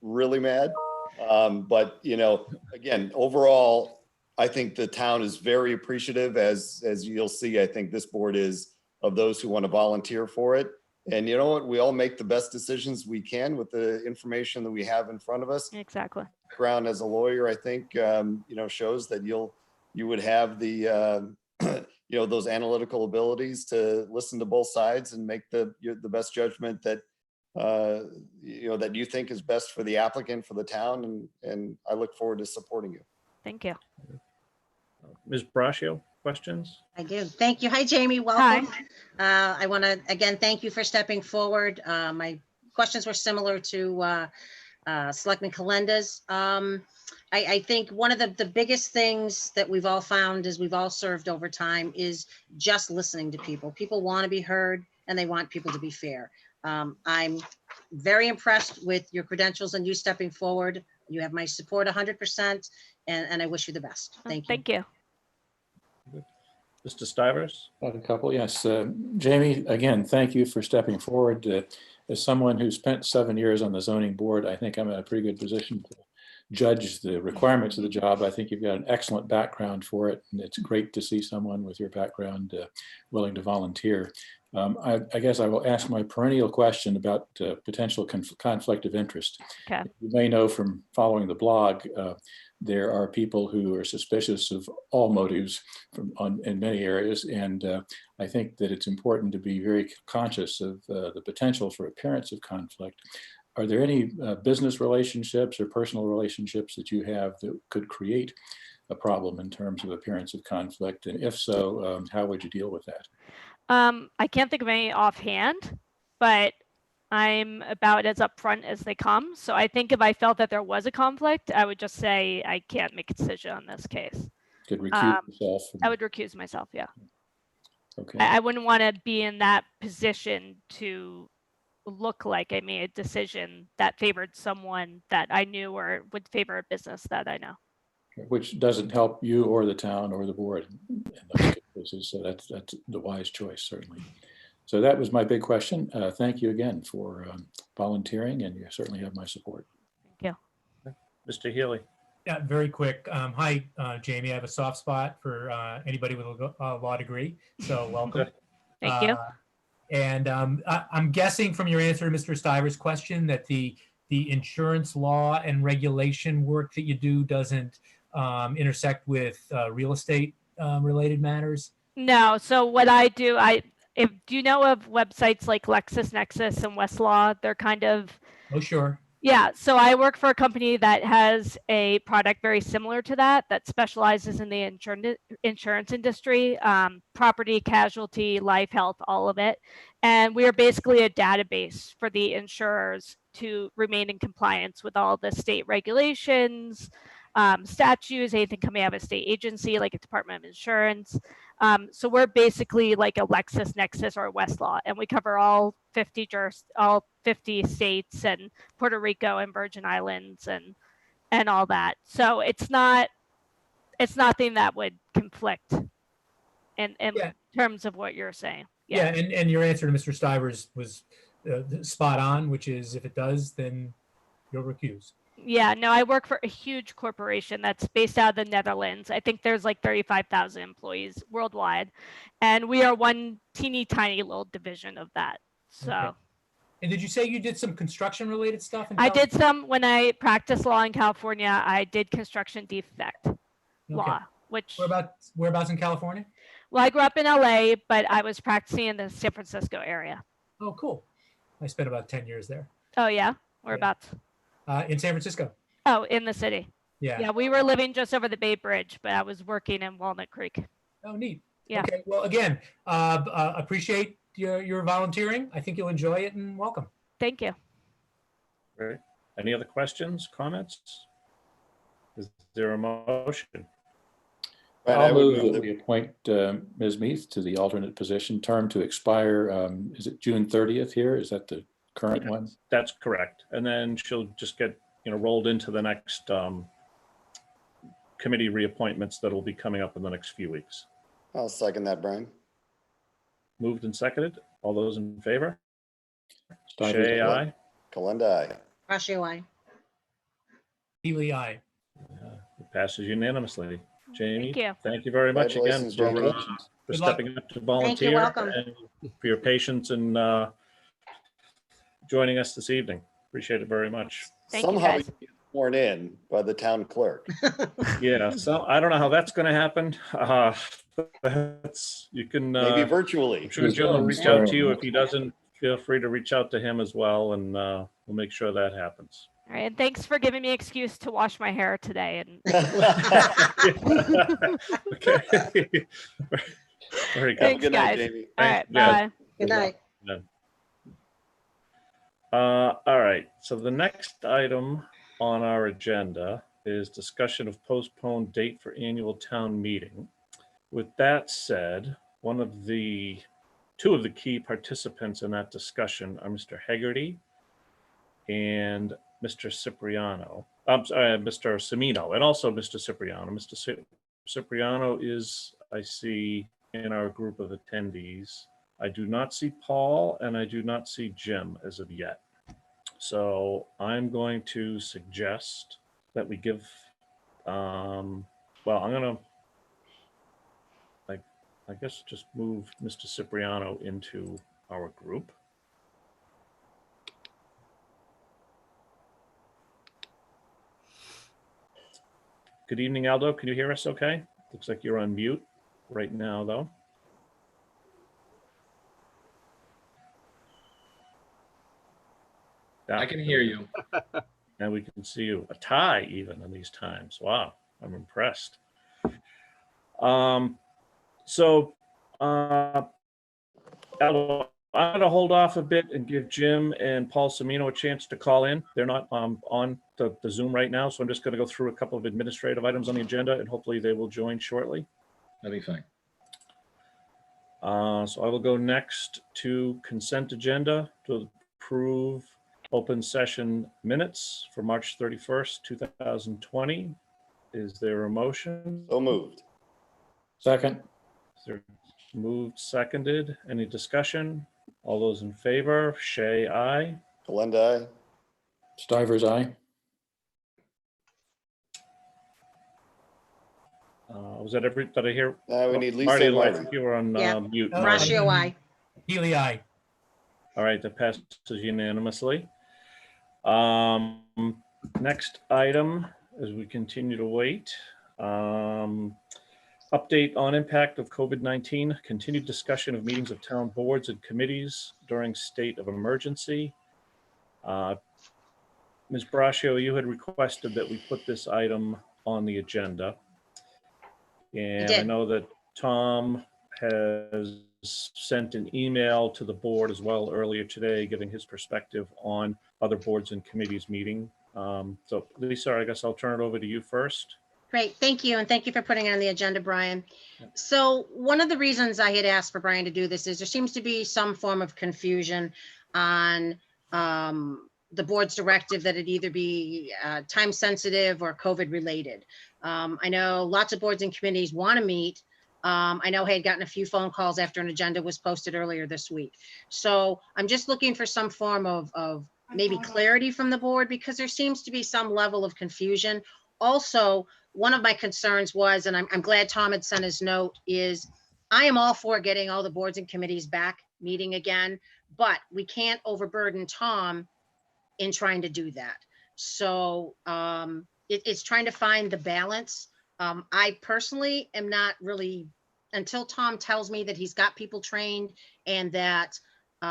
S3: really mad. But, you know, again, overall, I think the town is very appreciative, as you'll see. I think this board is, of those who want to volunteer for it. And you know what? We all make the best decisions we can with the information that we have in front of us.
S9: Exactly.
S3: Background as a lawyer, I think, you know, shows that you would have the, you know, those analytical abilities to listen to both sides and make the best judgment that, you know, that you think is best for the applicant, for the town. And I look forward to supporting you.
S9: Thank you.
S1: Ms. Braccio, questions?
S8: I do. Thank you. Hi, Jamie. Welcome. I want to, again, thank you for stepping forward. My questions were similar to Selectman Kalenda's. I think one of the biggest things that we've all found as we've all served over time is just listening to people. People want to be heard and they want people to be fair. I'm very impressed with your credentials and you stepping forward. You have my support 100%, and I wish you the best. Thank you.
S9: Thank you.
S1: Mr. Stivers?
S7: A couple, yes. Jamie, again, thank you for stepping forward. As someone who spent 7 years on the zoning board, I think I'm in a pretty good position to judge the requirements of the job. I think you've got an excellent background for it, and it's great to see someone with your background willing to volunteer. I guess I will ask my perennial question about potential conflict of interest.
S9: Okay.
S7: You may know from following the blog, there are people who are suspicious of all motives in many areas. And I think that it's important to be very conscious of the potential for appearance of conflict. Are there any business relationships or personal relationships that you have that could create a problem in terms of appearance of conflict? And if so, how would you deal with that?
S9: I can't think of any offhand, but I'm about as upfront as they come. So I think if I felt that there was a conflict, I would just say I can't make a decision on this case.
S7: Could recuse yourself?
S9: I would recuse myself, yeah.
S7: Okay.
S9: I wouldn't want to be in that position to look like I made a decision that favored someone that I knew or would favor a business that I know.
S7: Which doesn't help you or the town or the board in those cases. So that's the wise choice, certainly. So that was my big question. Thank you again for volunteering, and you certainly have my support.
S9: Thank
S1: you. Mr. Healy.
S4: Yeah, very quick. Hi, Jamie. I have a soft spot for anybody with a law degree, so welcome.
S9: Thank you.
S4: And I'm guessing from your answer to Mr. Stiver's question that the insurance law and regulation work that you do doesn't intersect with real estate related matters?
S9: No. So what I do, do you know of websites like LexisNexis and Westlaw? They're kind of.
S4: Oh, sure.
S9: Yeah, so I work for a company that has a product very similar to that, that specializes in the insurance industry, property, casualty, life, health, all of it. And we are basically a database for the insurers to remain in compliance with all the state regulations, statutes, anything coming out of a state agency like a Department of Insurance. So we're basically like a LexisNexis or a Westlaw, and we cover all 50 states and Puerto Rico and Virgin Islands and all that. So it's nothing that would conflict in
S4: Yeah.
S9: terms of what you're saying.
S4: Yeah, and your answer to Mr. Stivers was spot on, which is if it does, then you'll recuse.
S9: Yeah, no, I work for a huge corporation that's based out of the Netherlands. I think there's like 35,000 employees worldwide, and we are one teeny tiny little division of that. So.
S4: Okay. And did you say you did some construction related stuff?
S9: I did some when I practiced law in California. I did construction defect law, which
S4: Whereabouts in California?
S9: well, I grew up in LA, but I was practicing in the San Francisco area.
S4: Oh, cool. I spent about 10 years there.
S9: Oh yeah, whereabouts?
S4: In San Francisco.
S9: Oh, in the city.
S4: Yeah.
S9: Yeah, we were living just over the Bay Bridge, but I was working in Walnut Creek.
S4: Oh, neat.
S9: Yeah.
S4: Okay. Well, again, appreciate your volunteering. I think you'll enjoy it, and welcome.
S9: Thank you.
S1: Great. Any other questions, comments? Is there a motion?
S3: Right, I
S7: I'll
S3: would
S7: move
S3: move
S7: that
S3: that-
S7: we appoint Ms. Meath to the alternate position, term to expire, is it June 30th here? Is that the current one?
S1: That's correct. And then she'll just get, rolled into the next committee reappointments that'll be coming up in the next few weeks.
S3: I'll second that, Brian.
S1: Moved and seconded. All those in favor?
S7: Stivers,
S1: Shay, aye.
S3: Kalenda, aye.
S8: Russia, I.
S4: Healy, aye.
S1: It passes unanimously. Jamie,
S9: Thank you.
S1: thank you very much again
S3: Congratulations,
S1: for
S3: Jamie.
S1: for
S4: Good luck.
S1: stepping up to volunteer
S8: welcome.
S1: and for your patience and joining us this evening. Appreciate it very much.
S9: Thank you,
S3: Somehow
S9: guys.
S3: you get sworn in by the town clerk.
S1: Yeah, so I don't know how that's going to happen. You can.
S3: Maybe virtually.
S1: I'm sure Jim will reach out to you. If he doesn't, feel free to reach out to him as well, and we'll make sure that happens.
S9: All right, and thanks for giving me an excuse to wash my hair today. And
S1: Okay. Very good.
S9: Thanks,
S3: Good night,
S9: guys.
S3: Jamie.
S9: all right,
S1: Yeah.
S9: bye.
S8: Good night.
S1: All right, so the next item on our agenda is discussion of postponed date for annual town meeting. With that said, two of the key participants in that discussion are Mr. Hegarty and Mr. Cipriano. I'm sorry, Mr. Semino, and also Mr. Cipriano. Mr. Cipriano is, I see, in our group of attendees. I do not see Paul, and I do not see Jim as of yet. So I'm going to suggest that we give, I'm gonna, I guess, just move Mr. Cipriano into our group. Good evening, Aldo. Can you hear us okay? Looks like you're on mute right now, though.
S10: I can hear you.
S1: And we can see you. A tie even in these times. Wow, I'm impressed. Aldo, I'm going to hold off a bit and give Jim and Paul Semino a chance to call in. They're not on the Zoom right now, so I'm just going to go through a couple of administrative items on the agenda, and hopefully they will join shortly.
S10: That'll be fine.
S1: So I will go next to consent agenda to approve open session minutes for March 31st, 2020. Is there a motion?
S3: So moved.
S7: Second,
S1: Is there moved, seconded? Any discussion? All those in favor? Shay, aye.
S3: Kalenda, aye.
S7: Stivers, aye.
S1: Was that every, did I hear?
S3: We need Lisa
S1: Marty,
S3: and
S1: I
S3: Marty.
S1: think you were on
S8: Yeah.
S1: mute.
S4: Oh,
S1: Marty.
S8: Russia, I.
S4: Healy, aye.
S1: All right, that passes unanimously. Next item, as we continue to wait, update on impact of COVID-19, continued discussion of meetings of town boards and committees during state of emergency. Ms. Braccio, you had requested that we put this item on the agenda. And I
S8: did.
S1: know that Tom has sent an email to the board as well earlier today, giving his perspective on other boards and committees meeting. So Lisa, I guess I'll turn it over to you first.
S8: Great, thank you, and thank you for putting it on the agenda, Brian. So one of the reasons I had asked for Brian to do this is there seems to be some form of confusion on the board's directive that it either be time sensitive or COVID related. I know lots of boards and committees want to meet. I know I had gotten a few phone calls after an agenda was posted earlier this week. So I'm just looking for some form of maybe clarity from the board, because there seems to be some level of confusion. Also, one of my concerns was, and I'm glad Tom had sent his note, is I am all for getting all the boards and committees back meeting again, but we can't overburden Tom in trying to do that. So it's trying to find the balance. I personally am not really, until Tom tells me that he's got people trained and that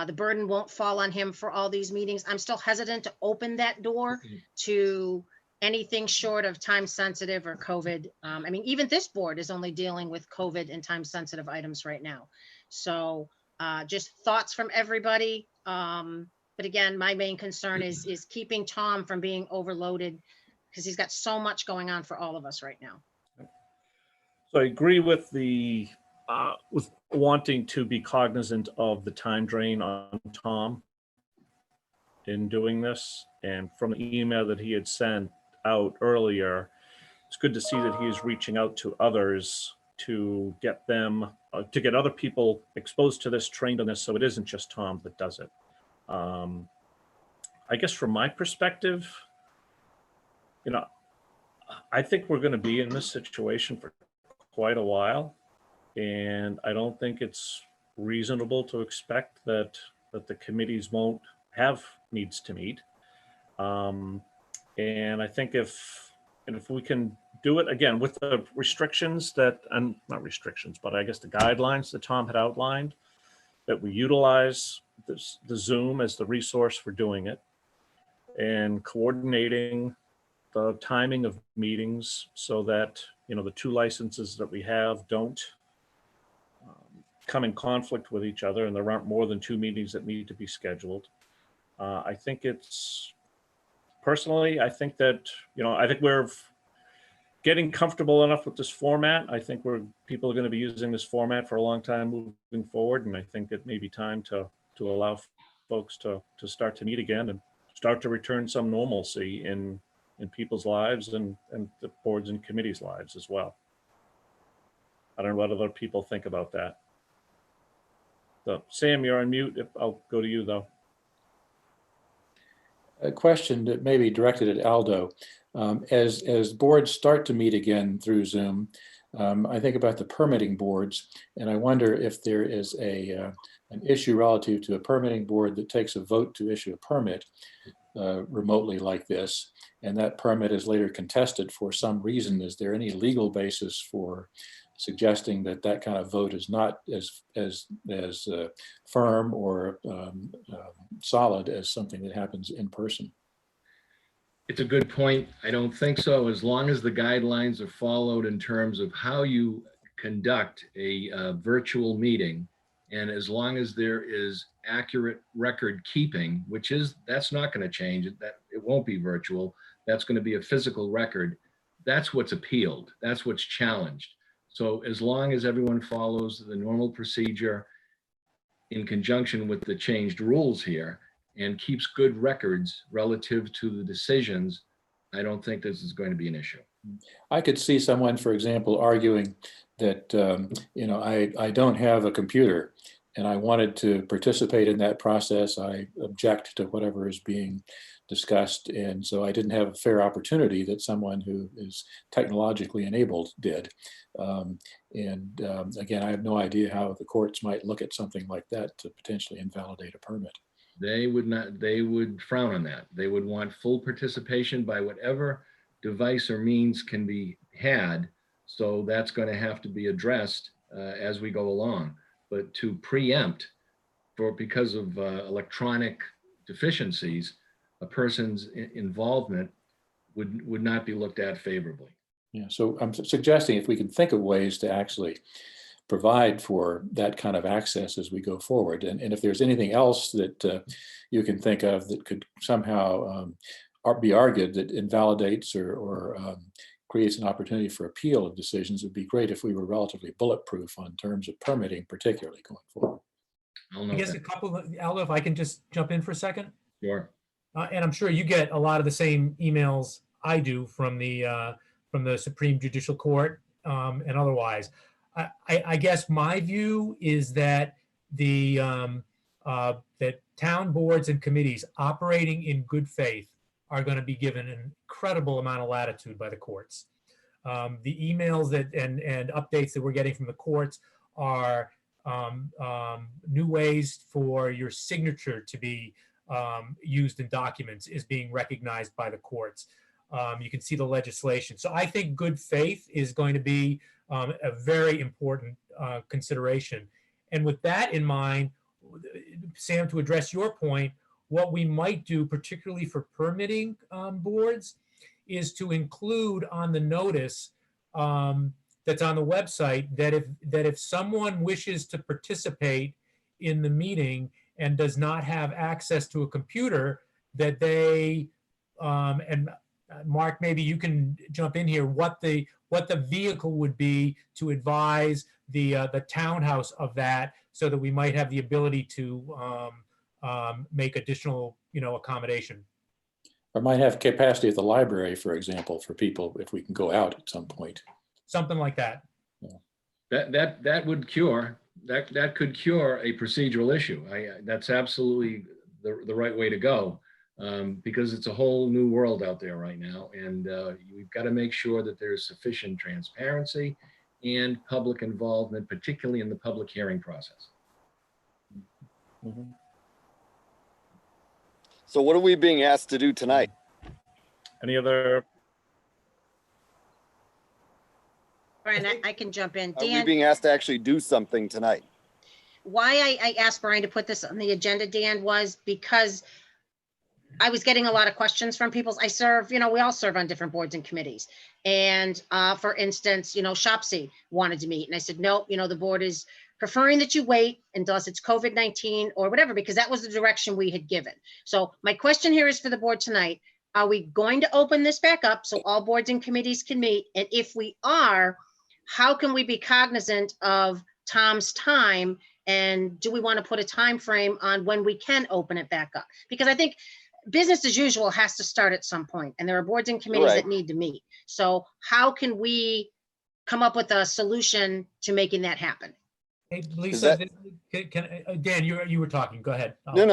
S8: the burden won't fall on him for all these meetings, I'm still hesitant to open that door to anything short of time sensitive or COVID. I mean, even this board is only dealing with COVID and time sensitive items right now. So just thoughts from everybody. But again, my main concern is keeping Tom from being overloaded, because he's got so much going on for all of us right now.
S1: So I agree with the with wanting to be cognizant of the time drain on Tom in doing this. And from the email that he had sent out earlier, it's good to see that he is reaching out to others to get them, to get other people exposed to this, trained on this, so it isn't just Tom that does it. I guess from my perspective, you know, I think we're going to be in this situation for quite a while, and I don't think it's reasonable to expect that the committees won't have needs to meet. And I think if we can do it again with the restrictions that, and not restrictions, but I guess the guidelines that Tom had outlined, that we utilize the Zoom as the resource for doing it, and coordinating the timing of meetings so that, you know, the two licenses that we have don't come in conflict with each other, and there aren't more than two meetings that need to be scheduled. I think it's, personally, I think that, you know, I think we're getting comfortable enough with this format. I think people are going to be using this format for a long time moving forward, and I think it may be time to allow folks to start to meet again and start to return some normalcy in people's lives and the boards and committees' lives as well. I don't know what other people think about that. So Sam, you're on mute. I'll go to you though.
S7: A question that may be directed at Aldo. As boards start to meet again through Zoom, I think about the permitting boards, and I wonder if there is an issue relative to a permitting board that takes a vote to issue a permit remotely like this, and that permit is later contested for some reason. Is there any legal basis for suggesting that that kind of vote is not as firm or solid as something that happens in person?
S10: It's a good point. I don't think so. As long as the guidelines are followed in terms of how you conduct a virtual meeting, and as long as there is accurate record keeping, that's not going to change. That it won't be virtual. That's going to be a physical record. That's what's appealed. That's what's challenged. So as long as everyone follows the normal procedure in conjunction with the changed rules here and keeps good records relative to the decisions, I don't think this is going to be an issue.
S7: I could see someone, for example, arguing that, you know, I don't have a computer and I wanted to participate in that process. I object to whatever is being discussed. And so I didn't have a fair opportunity that someone who is technologically enabled did. Again, I have no idea how the courts might look at something like that to potentially invalidate a permit.
S10: They would not, they would frown on that. They would want full participation by whatever device or means can be had. So that's going to have to be addressed as we go along. But to preempt because of electronic deficiencies, a person's involvement would not be looked at favorably.
S7: Yeah, so I'm suggesting if we can think of ways to actually provide for that kind of access as we go forward. And if there's anything else that you can think of that could somehow be argued that invalidates or creates an opportunity for appeal of decisions, it'd be great if we were relatively bulletproof on terms of permitting, particularly going forward.
S4: I guess a couple of, Aldo, if I can just jump in for a second.
S10: Sure.
S4: And I'm sure you get a lot of the same emails I do from the Supreme Judicial Court and otherwise. I guess my view is that that town boards and committees operating in good faith are going to be given an incredible amount of latitude by the courts. The emails that and updates that we're getting from the courts are new ways for your signature to be used in documents is being recognized by the courts. You can see the legislation. So I think good faith is going to be a very important consideration. And with that in mind, Sam, to address your point, what we might do, particularly for permitting boards, is to include on the notice that's on the website that if someone wishes to participate in the meeting and does not have access to a computer, that they and Mark, maybe you can jump in here, what the vehicle would be to advise the townhouse of that, so that we might have the ability to make additional, accommodation.
S7: Or might have capacity at the library, for example, for people if we can go out at some point.
S4: Something like that.
S10: That would cure, that could cure a procedural issue. That's absolutely the right way to go, because it's a whole new world out there right now, and we've got to make sure that there's sufficient transparency and public involvement, particularly in the public hearing process.
S7: Mm-hmm.
S3: So what are we being asked to do tonight?
S1: Any other?
S8: Brian, I can jump in.
S3: Are we
S8: Dan,
S3: being asked to actually do something tonight?
S8: why I asked Brian to put this on the agenda, Dan, was because I was getting a lot of questions from people. I serve, we all serve on different boards and committees. And for instance, ShopSy wanted to meet. And I said, no, the board is preferring that you wait unless it's COVID-19 or whatever, because that was the direction we had given. So my question here is for the board tonight. Are we going to open this back up so all boards and committees can meet? And if we are, how can we be cognizant of Tom's time? And do we want to put a time frame on when we can open it back up? Because I think business as usual has to start at some point, and there are boards and committees that need to meet. So how can we come up with a solution to making that happen?
S4: Hey, Lisa, Dan, you were talking. Go ahead.
S3: No, and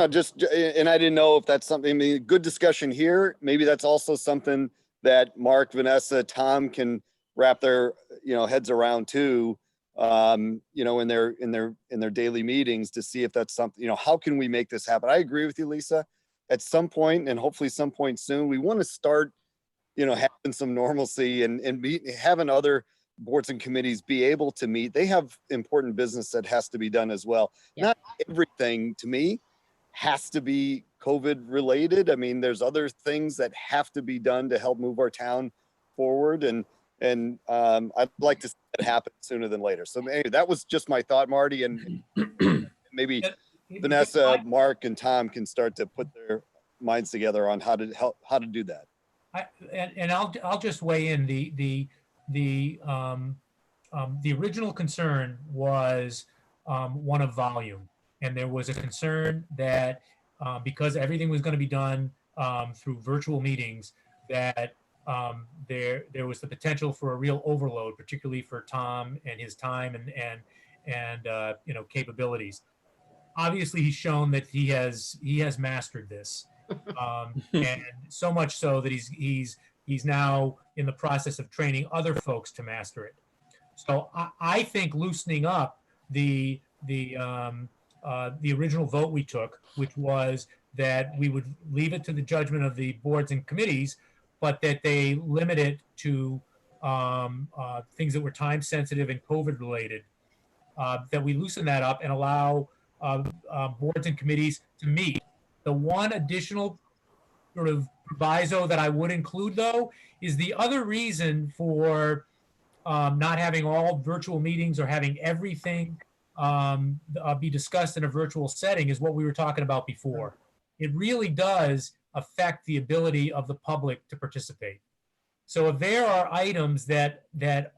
S3: I didn't know if that's something. I mean, good discussion here. Maybe that's also something that Mark, Vanessa, Tom can wrap their heads around too. In their daily meetings to see if that's something. How can we make this happen? I agree with you, Lisa. At some point, and hopefully some point soon, we want to start, having some normalcy and having other boards and committees be able to meet. They have important business that has to be done as well.
S8: Yeah.
S3: Not everything to me has to be COVID related. I mean, there's other things that have to be done to help move our town forward. And I'd like to see that happen sooner than later. So maybe that was just my thought, Marty, and maybe Vanessa, Mark, and Tom can start to put their minds together on how to do that.
S4: I'll just weigh in. The original concern was one of volume, and there was a concern that because everything was going to be done through virtual meetings, that there was the potential for a real overload, particularly for Tom and his time and capabilities. Obviously, he's shown that he has mastered this, and so much so that he's now in the process of training other folks to master it. So I think loosening up the original vote we took, which was that we would leave it to the judgment of the boards and committees, but that they limit it to things that were time sensitive and COVID related, that we loosen that up and allow boards and committees to meet. The one additional sort of proviso that I would include, though, is the other reason for not having all virtual meetings or having everything be discussed in a virtual setting is what we were talking about before. It really does affect the ability of the public to participate. So if there are items that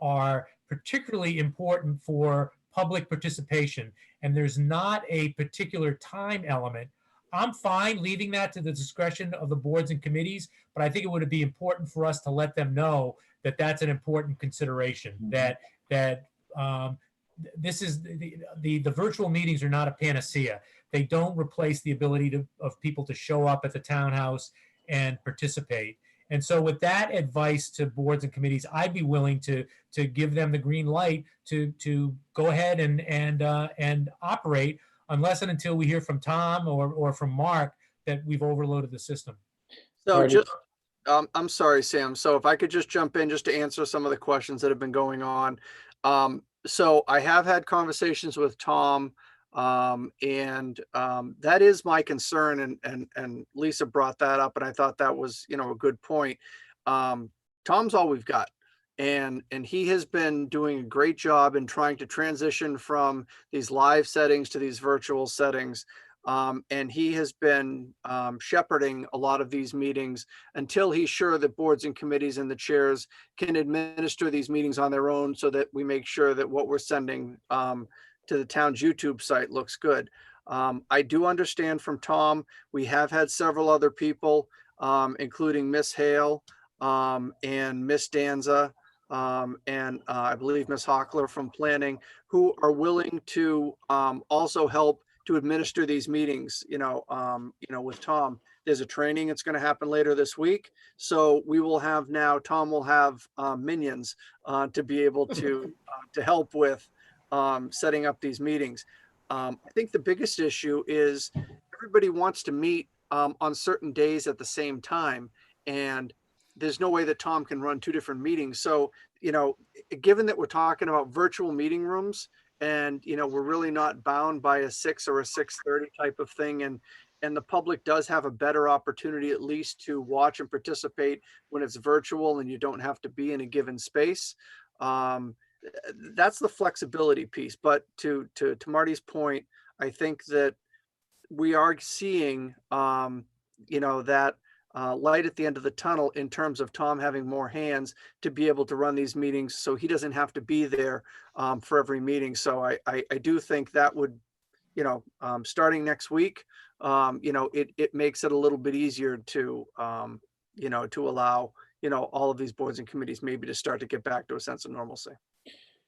S4: are particularly important for public participation and there's not a particular time element, I'm fine leaving that to the discretion of the boards and committees, but I think it would be important for us to let them know that that's an important consideration, that this is the virtual meetings are not a panacea. They don't replace the ability of people to show up at the townhouse and participate. And so with that advice to boards and committees, I'd be willing to give them the green light to go ahead and operate, unless and until we hear from Tom or from Mark that we've overloaded the system.
S2: So just, I'm sorry, Sam. So if I could just jump in just to answer some of the questions that have been going on. So I have had conversations with Tom, and that is my concern, and Lisa brought that up, and I thought that was, a good point. Tom's all we've got. And he has been doing a great job in trying to transition from these live settings to these virtual settings. And he has been shepherding a lot of these meetings until he's sure that boards and committees and the chairs can administer these meetings on their own, so that we make sure that what we're sending to the town's YouTube site looks good. I do understand from Tom, we have had several other people, including Miss Hale and Miss Danza, and I believe Ms. Hockler from planning, who are willing to also help to administer these meetings, with Tom. There's a training that's going to happen later this week. So we will have Tom will have minions to be able to help with setting up these meetings. I think the biggest issue is everybody wants to meet on certain days at the same time. And there's no way that Tom can run two different meetings. So, given that we're talking about virtual meeting rooms and, we're really not bound by a 6 or a 6:30 type of thing. And the public does have a better opportunity at least to watch and participate when it's virtual and you don't have to be in a given space. That's the flexibility piece. But to Marty's point, I think that we are seeing, that light at the end of the tunnel in terms of Tom having more hands to be able to run these meetings, so he doesn't have to be there for every meeting. So I do think that would, starting next week, it makes it a little bit easier to, to allow, all of these boards and committees maybe to start to get back to a sense of normalcy.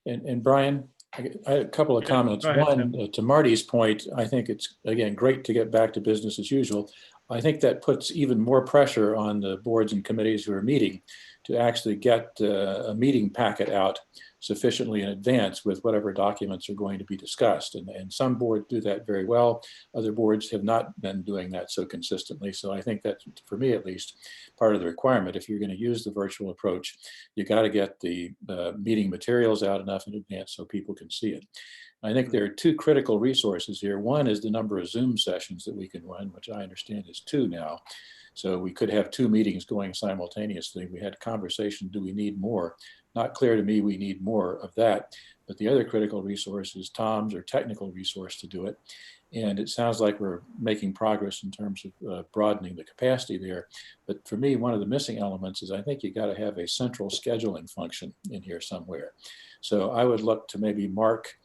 S7: And Brian, I had a couple of comments.
S1: Go ahead,
S7: One, to Marty's point, I think it's, again, great to get back to business as usual. I think that puts even more pressure on the boards and committees who are meeting to actually get a meeting packet out sufficiently in advance with whatever documents are going to be discussed. And some boards do that very well. Other boards have not been doing that so consistently. So I think that's, for me at least, part of the requirement. If you're going to use the virtual approach, you got to get the meeting materials out enough in advance so people can see it. I think there are two critical resources here. One is the number of Zoom sessions that we can run, which I understand is 2 now. So we could have 2 meetings going simultaneously. We had a conversation, do we need more? Not clear to me we need more of that. But the other critical resource is Tom's or technical resource to do it. And it sounds like we're making progress in terms of broadening the capacity there. But for me, one of the missing elements is I think you got to have a central scheduling function in here somewhere. So I would look to maybe Mark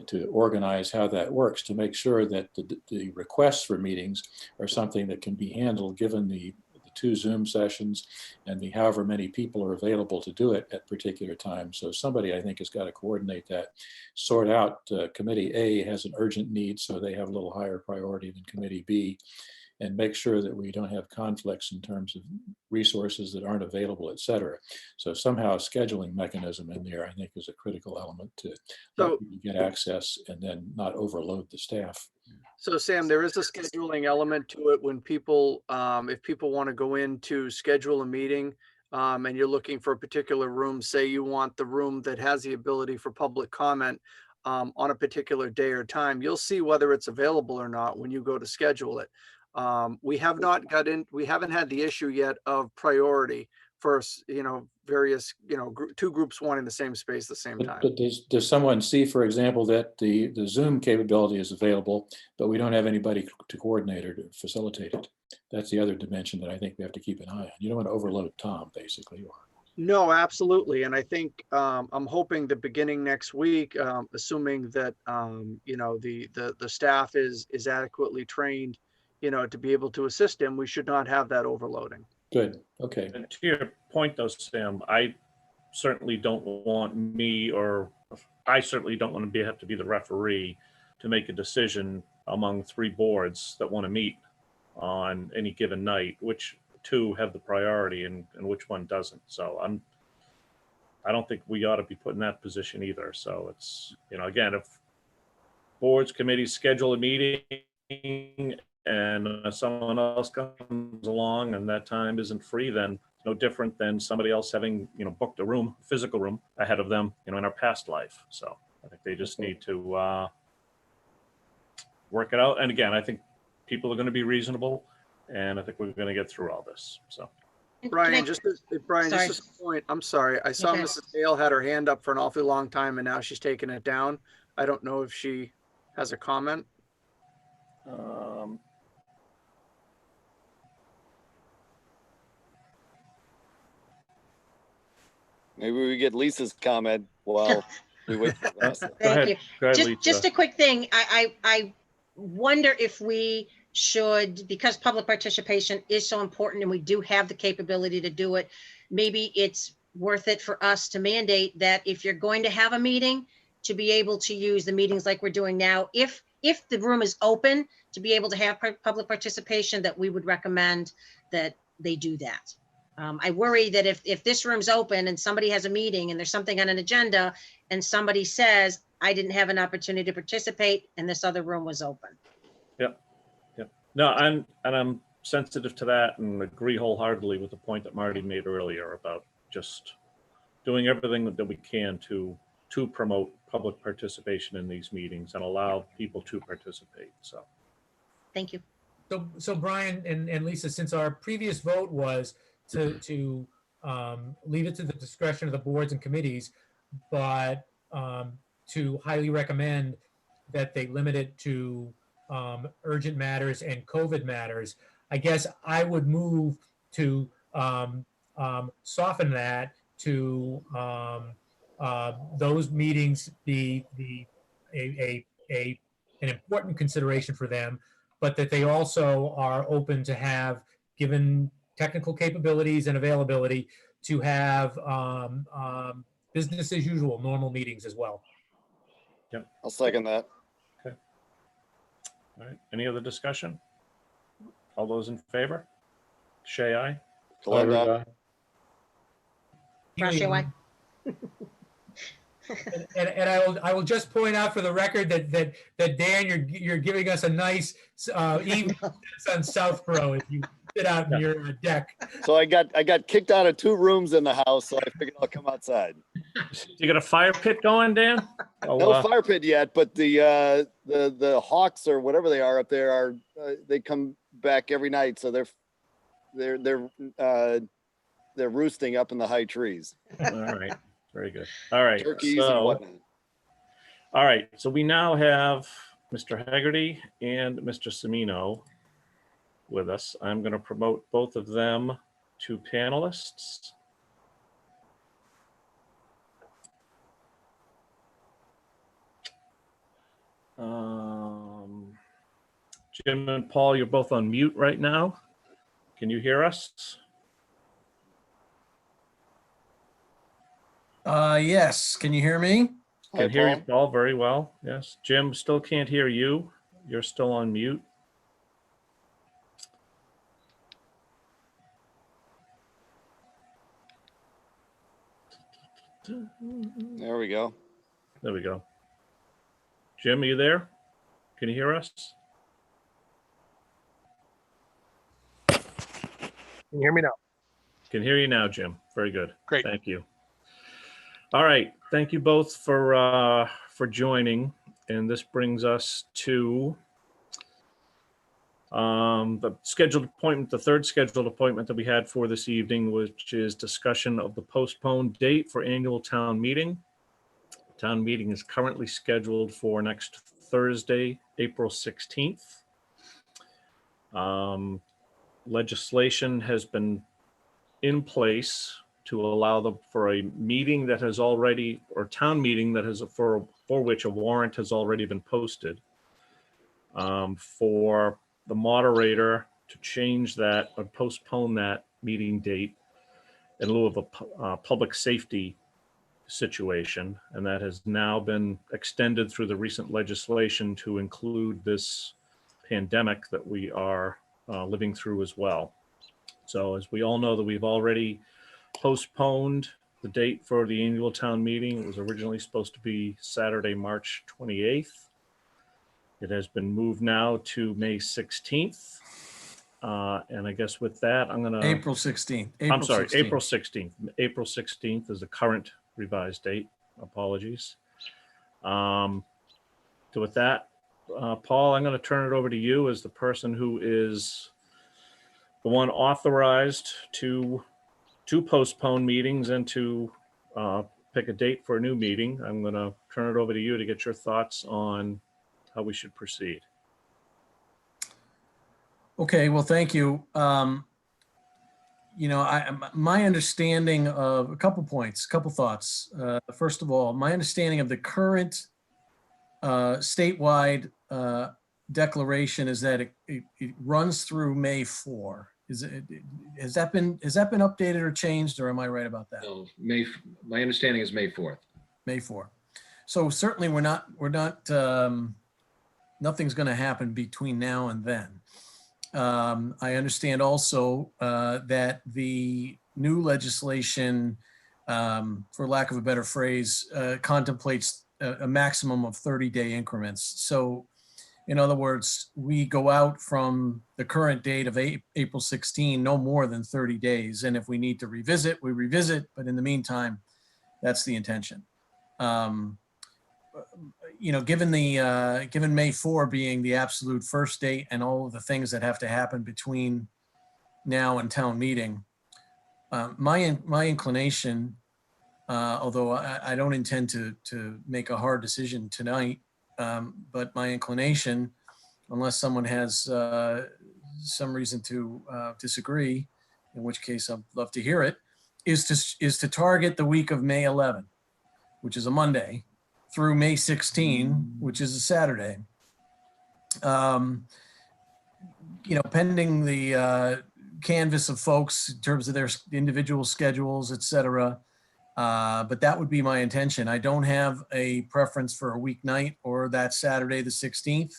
S7: to organize how that works to make sure that the requests for meetings are something that can be handled given the 2 Zoom sessions and the however many people are available to do it at particular times. So somebody, I think, has got to coordinate that, sort out Committee A has an urgent need, so they have a little higher priority than Committee B, and make sure that we don't have conflicts in terms of resources that aren't available, et cetera. So somehow a scheduling mechanism in there, I think, is a critical element to let people get access and then not overload the staff.
S2: So Sam, there is a scheduling element to it when people, if people want to go in to schedule a meeting and you're looking for a particular room, say you want the room that has the ability for public comment on a particular day or time, you'll see whether it's available or not when you go to schedule it. We haven't had the issue yet of priority for, various, two groups wanting the same space at the same time.
S7: But does someone see, for example, that the Zoom capability is available, but we don't have anybody to coordinate or to facilitate it? That's the other dimension that I think we have to keep an eye on. You don't want to overload Tom, basically.
S2: No, absolutely. And I think I'm hoping that beginning next week, assuming that the staff is adequately trained, to be able to assist him, we should not have that overloading.
S7: Good. Okay.
S1: And to your point though, Sam, I certainly don't want to have to be the referee to make a decision among 3 boards that want to meet on any given night, which 2 have the priority and which one doesn't. So I don't think we ought to be put in that position either. So it's, again, if boards, committees schedule a meeting and someone else comes along and that time isn't free, then it's no different than somebody else having, booked a physical room ahead of them, in our past life. So I think they just need to work it out. And again, I think people are going to be reasonable, and I think we're going to get through all this. So.
S2: Brian, just as a point, I'm sorry. I saw Mrs. Hale had her hand up for an awfully long time and now she's taken it down. I don't know if she has a comment.
S3: Maybe we get Lisa's comment while we wait for the rest.
S8: Thank you.
S1: Go ahead,
S8: Just a quick thing. I wonder if we should, because public participation is so important and we do have the capability to do it, maybe it's worth it for us to mandate that if you're going to have a meeting, to be able to use the meetings like we're doing now, if the room is open, to be able to have public participation, that we would recommend that they do that. I worry that if this room's open and somebody has a meeting and there's something on an agenda and somebody says, I didn't have an opportunity to participate and this other room was open.
S1: Yep. No, I'm sensitive to that and agree wholeheartedly with the point that Marty made earlier about just doing everything that we can to promote public participation in these meetings and allow people to participate. So.
S8: Thank you.
S4: So Brian and Lisa, since our previous vote was to leave it to the discretion of the boards and committees, but to highly recommend that they limit it to urgent matters and COVID matters, I guess I would move to soften that to those meetings be an important consideration for them, but that they also are open to have, given technical capabilities and availability, to have business as usual, normal meetings as well.
S1: Yep.
S3: I'll second that.
S1: Okay. All right. Any other discussion? All those in favor? Shay, aye.
S3: Kalenda.
S8: Russia, why?
S4: And I will just point out for the record that Dan, you're giving us a nice evening on Southborough if you sit out in your deck.
S3: So I got kicked out of 2 rooms in the house, so I figured I'll come outside.
S1: You got a fire pit going, Dan?
S3: No fire pit yet, but the hawks or whatever they are up there are they come back every night, so they're roosting up in the high trees.
S1: All right. Very good. All right.
S3: Turkeys and whatnot.
S1: All right. So we now have Mr. Haggerty and Mr. Semino with us. I'm going to promote both of them to panelists. Jim and Paul, you're both on mute right now. Can you hear us?
S11: Yes. Can you hear me?
S1: Can
S3: Hi,
S1: hear you,
S3: Paul.
S1: Paul, very well. Yes. Jim, still can't hear you. You're still on mute.
S3: There we go.
S1: There we go. Jim, are you there? Can you hear us?
S12: Can you hear me now?
S1: Can hear you now, Jim. Very good.
S12: Great.
S1: Thank you. All right. Thank you both for joining. And this brings us to The scheduled appointment, the third scheduled appointment that we had for this evening, which is discussion of the postponed date for annual town meeting. Town meeting is currently scheduled for next Thursday, April 16th. Legislation has been in place to allow for a meeting that has already, or town meeting that has, for which a warrant has already been posted. For the moderator to change that or postpone that meeting date in lieu of a public safety situation. And that has now been extended through the recent legislation to include this pandemic that we are living through as well. So as we all know, that we've already postponed the date for the annual town meeting. It was originally supposed to be Saturday, March 28th. It has been moved now to May 16th. And I guess with that, I'm gonna.
S11: April 16th.
S1: I'm sorry,
S11: 16th.
S1: April 16th. April 16th is the current revised date. Apologies. So with that, Paul, I'm gonna turn it over to you as the person who is the one authorized to postpone meetings and to pick a date for a new meeting. I'm gonna turn it over to you to get your thoughts on how we should proceed.
S11: Okay, well, thank you. You know, my understanding of a couple points, a couple thoughts. First of all, my understanding of the current statewide declaration is that it runs through May 4. Has that been updated or changed, or am I right about that?
S10: No, my understanding is May 4th.
S11: May 4. So certainly we're not nothing's going to happen between now and then. I understand also that the new legislation, for lack of a better phrase, contemplates a maximum of 30-day increments. So in other words, we go out from the current date of April 16, no more than 30 days. And if we need to revisit, we revisit. But in the meantime, that's the intention. You know, given May 4 being the absolute first date and all of the things that have to happen between now and town meeting, my inclination, although I don't intend to make a hard decision tonight, but my inclination, unless someone has some reason to disagree, in which case I'd love to hear it, is to target the week of May 11, which is a Monday, through May 16, which is a Saturday. You know, pending the canvas of folks in terms of their individual schedules, et cetera. But that would be my intention. I don't have a preference for a weeknight or that Saturday, the 16th.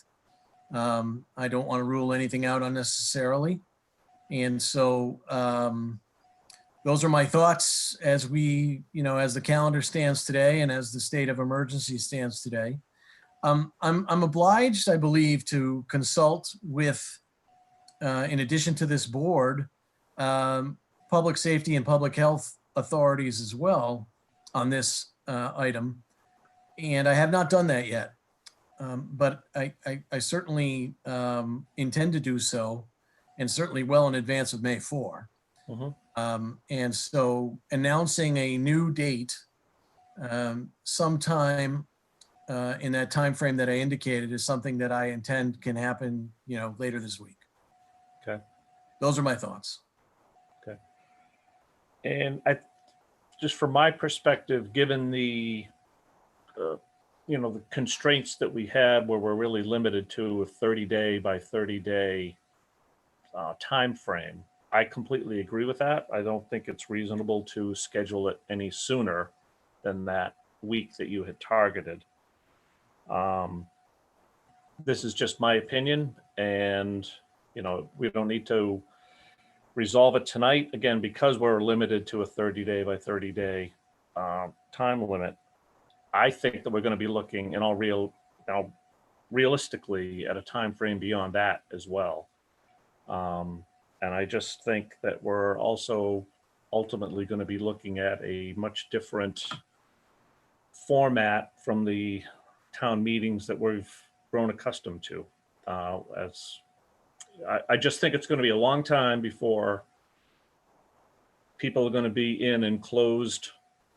S11: I don't want to rule anything out unnecessarily. And so those are my thoughts as we, you know, as the calendar stands today and as the state of emergency stands today. I'm obliged, I believe, to consult with, in addition to this board, public safety and public health authorities as well on this item. And I have not done that yet. But I certainly intend to do so, and certainly well in advance of May 4. And so announcing a new date sometime in that time frame that I indicated is something that I intend can happen, you know, later this week.
S1: Okay.
S11: Those are my thoughts.
S1: Okay. And just from my perspective, given the you know, the constraints that we had where we're really limited to a 30-day by 30-day time frame, I completely agree with that. I don't think it's reasonable to schedule it any sooner than that week that you had targeted. This is just my opinion, and you know, we don't need to resolve it tonight, again, because we're limited to a 30-day by 30-day time limit. I think that we're going to be looking in all realistically at a time frame beyond that as well. And I just think that we're also ultimately going to be looking at a much different format from the town meetings that we've grown accustomed to. As I just think it's going to be a long time before people are going to be in enclosed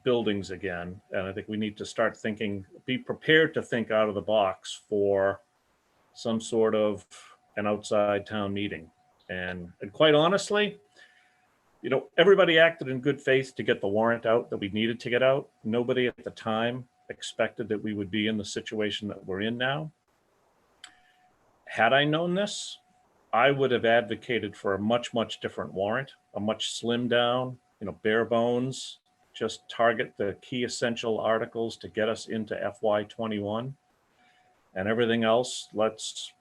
S1: buildings again. And I think we need to start thinking, be prepared to think out of the box for some sort of an outside town meeting. And quite honestly, you know, everybody acted in good faith to get the warrant out that we needed to get out. Nobody at the time expected that we would be in the situation that we're in now. Had I known this, I would have advocated for a much, much different warrant, a much slimmed down, you know, bare bones, just target the key essential articles to get us into FY21. And everything else, let's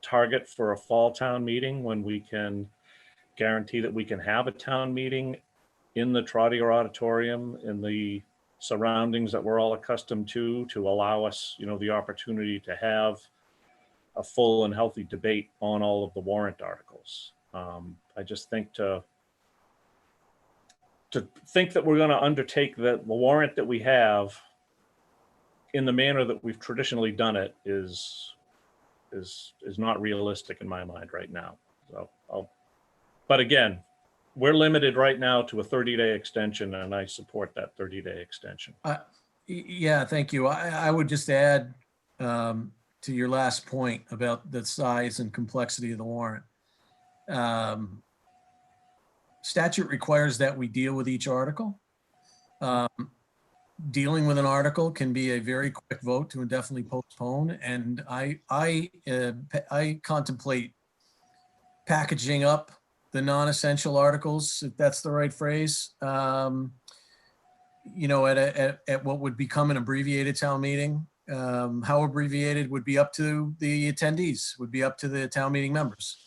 S1: target for a fall town meeting when we can guarantee that we can have a town meeting in the Trotter Auditorium, in the surroundings that we're all accustomed to allow us, you know, the opportunity to have a full and healthy debate on all of the warrant articles. I just think to think that we're going to undertake the warrant that we have in the manner that we've traditionally done it is not realistic in my mind right now. So but again, we're limited right now to a 30-day extension, and I support that 30-day extension.
S11: Yeah, thank you. I would just add to your last point about the size and complexity of the warrant. Statute requires that we deal with each article. Dealing with an article can be a very quick vote to indefinitely postpone, and I contemplate packaging up the non-essential articles, if that's the right phrase, you know, at what would become an abbreviated town meeting. How abbreviated would be up to the attendees, would be up to the town meeting members.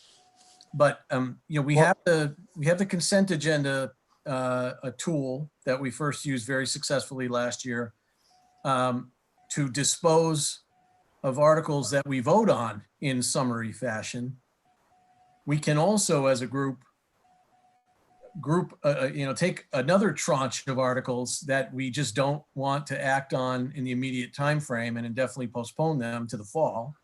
S11: But you know, we have the consent agenda, a tool that we first used very successfully last year to dispose of articles that we vote on in summary fashion. We can also, as a group, you know, take another tranche of articles that we just don't want to act on in the immediate time frame and indefinitely postpone them to the fall,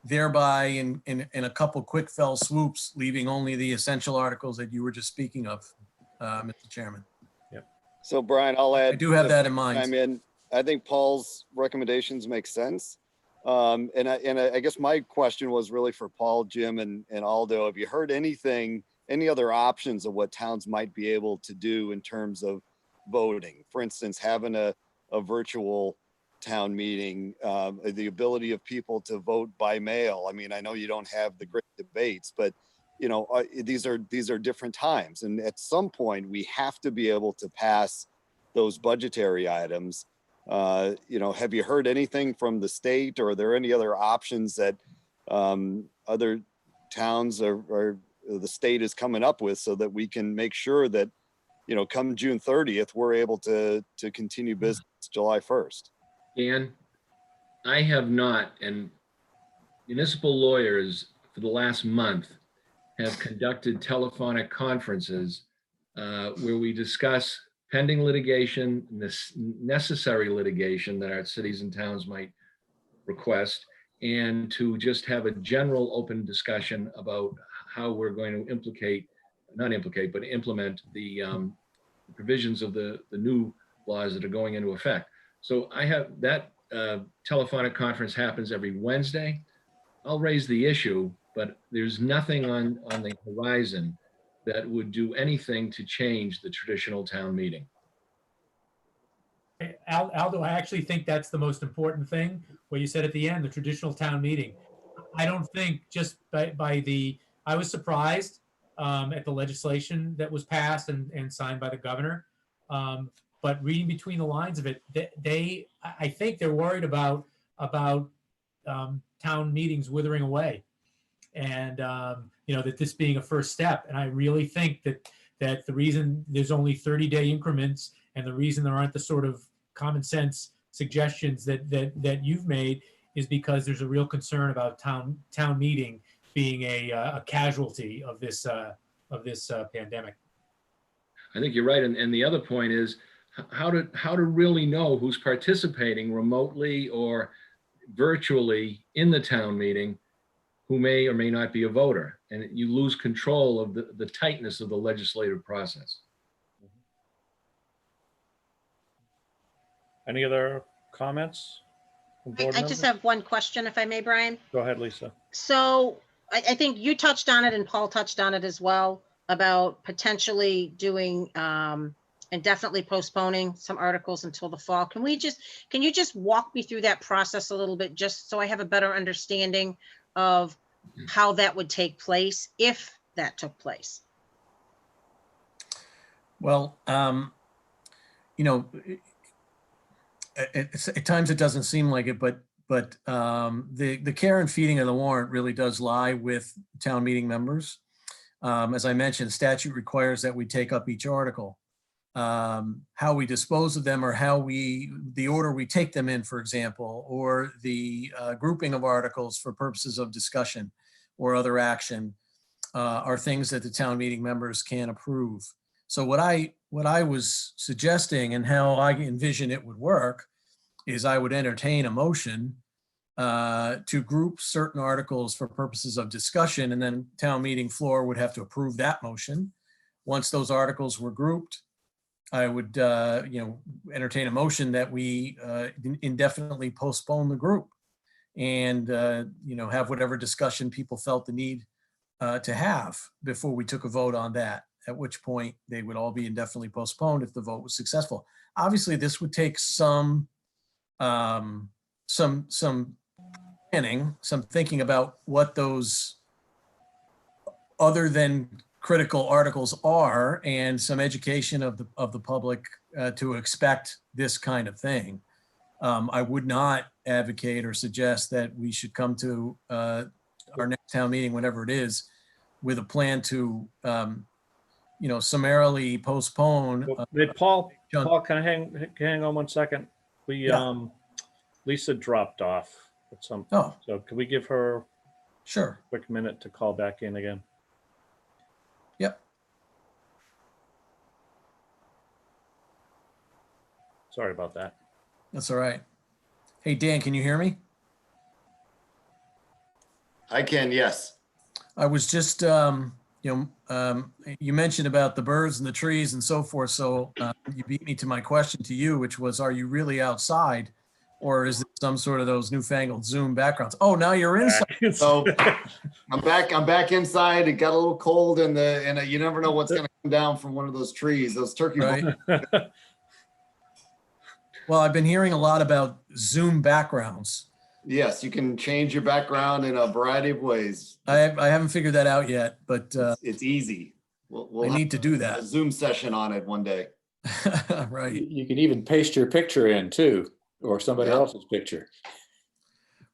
S11: thereby in a couple quick fell swoops, leaving only the essential articles that you were just speaking of, Mr. Chairman.
S1: Yep.
S3: So Brian, I'll add.
S11: I do have that in mind.
S3: I think Paul's recommendations make sense. And I guess my question was really for Paul, Jim, and Aldo. Have you heard anything, any other options of what towns might be able to do in terms of voting? For instance, having a virtual town meeting, the ability of people to vote by mail. I mean, I know you don't have the great debates, but you know, these are different times. And at some point we have to be able to pass those budgetary items. You know, have you heard anything from the state, or are there any other options that other towns or the state is coming up with so that we can make sure that, you know, come June 30th, we're able to continue business July 1st?
S10: Dan, I have not, and municipal lawyers for the last month have conducted telephonic conferences where we discuss pending litigation, necessary litigation that our cities and towns might request, and to just have a general open discussion about how we're going to implement the provisions of the new laws that are going into effect. So I have that telephonic conference happens every Wednesday. I'll raise the issue, but there's nothing on the horizon that would do anything to change the traditional town meeting.
S4: Aldo, I actually think that's the most important thing, where you said at the end, the traditional town meeting. I don't think just I was surprised at the legislation that was passed and signed by the governor. But reading between the lines of it, I think they're worried about town meetings withering away, and you know, that this being a first step. And I really think that the reason there's only 30-day increments, and the reason there aren't the sort of common sense suggestions that you've made, is because there's a real concern about town meeting being a casualty of this pandemic.
S10: I think you're right, and the other point is how to really know who's participating remotely or virtually in the town meeting, who may or may not be a voter, and you lose control of the tightness of the legislative process.
S1: Any other comments? from board
S8: I just
S1: members?
S8: have one question, if I may, Brian.
S1: Go ahead, Lisa.
S8: So I think you touched on it and Paul touched on it as well about potentially doing and definitely postponing some articles until the fall. Can you just walk me through that process a little bit, just so I have a better understanding of how that would take place if that took place?
S11: Well, you know, at times it doesn't seem like it, but the care and feeding of the warrant really does lie with town meeting members. As I mentioned, statute requires that we take up each article. How we dispose of them, or the order we take them in, for example, or the grouping of articles for purposes of discussion or other action, are things that the town meeting members can approve. So what I was suggesting and how I envision it would work is I would entertain a motion to group certain articles for purposes of discussion, and then town meeting floor would have to approve that motion. Once those articles were grouped, I would entertain a motion that we indefinitely postpone the group and have whatever discussion people felt the need to have before we took a vote on that, at which point they would all be indefinitely postponed if the vote was successful. Obviously, this would take some planning, some thinking about what those other than critical articles are, and some education of the public to expect this kind of thing. I would not advocate or suggest that we should come to our next town meeting, whenever it is, with a plan to summarily postpone.
S1: Hey, Paul, can I hang on 1 second? Lisa dropped off at some point.
S11: Oh,
S1: So can we give her
S11: sure.
S1: a quick minute to call back in again?
S11: Yep.
S1: Sorry about that.
S11: That's all right. Hey, Dan, can you hear me?
S3: I can, yes.
S11: I was just, you mentioned about the birds and the trees and so forth. So you beat me to my question to you, which was, are you really outside? Or is it some sort of those newfangled Zoom backgrounds? Oh, now you're inside.
S3: So I'm back inside. It got a little cold and you never know what's going to come down from one of those trees, those turkey.
S11: Right. Well, I've been hearing a lot about Zoom backgrounds.
S3: Yes, you can change your background in a variety of ways.
S11: I haven't figured that out yet, but
S3: it's easy. We'll
S11: I need to do
S3: a
S11: that.
S3: Zoom session on it one day.
S11: Right.
S7: You can even paste your picture in too, or somebody else's picture.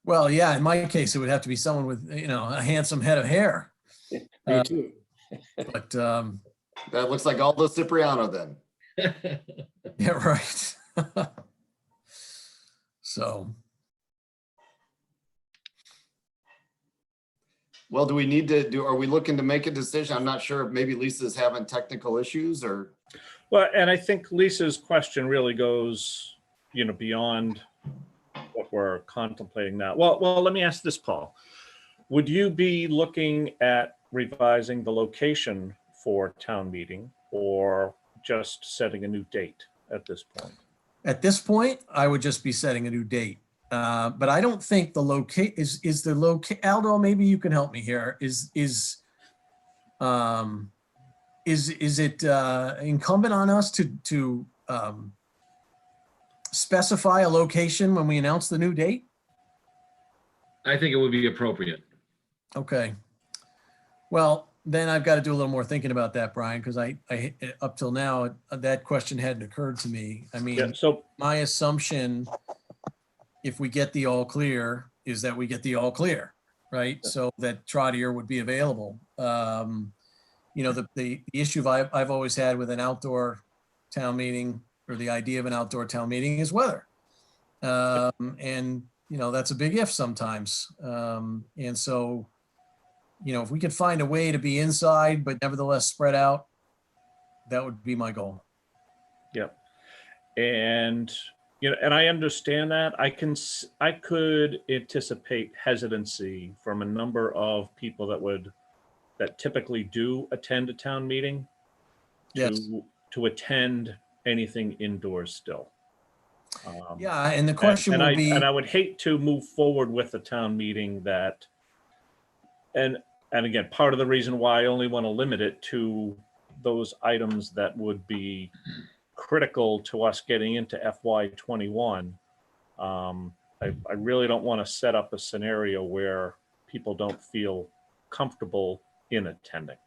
S11: Well, yeah, in my case, it would have to be someone with, a handsome head of hair.
S7: Me too.
S11: But
S3: that looks like Aldo Cipriano then.
S11: yeah, right. So.
S3: Well, do we need to are we looking to make a decision? I'm not sure if maybe Lisa's having technical issues or.
S1: Well, and I think Lisa's question really goes, beyond what we're contemplating now. Well, let me ask this, Paul. Would you be looking at revising the location for town meeting, or just setting a new date at this point?
S11: At this point, I would just be setting a new date. But I don't think the Aldo, maybe you can help me here. Is it incumbent on us to specify a location when we announce the new date?
S10: I think it would be appropriate.
S11: Okay. Well, then I've got to do a little more thinking about that, Brian, because I up till now, that question hadn't occurred to me. I mean,
S1: So
S11: my assumption, if we get the all clear, is that we get the all clear, right? So that Trottier would be available. The issue I've always had with an outdoor town meeting, or the idea of an outdoor town meeting, is weather. And that's a big if sometimes. And so, if we could find a way to be inside, but nevertheless spread out, that would be my goal.
S1: Yep. And You know, and I understand that. I could anticipate hesitancy from a number of people that typically do attend a town meeting
S11: Yes.
S1: to attend anything indoors still.
S11: Yeah, and the question
S1: and
S11: will
S1: I
S11: be,
S1: and I would hate to move forward with a town meeting that, and again, part of the reason why I only want to limit it to those items that would be critical to us getting into FY21. I really don't want to set up a scenario where people don't feel comfortable in attending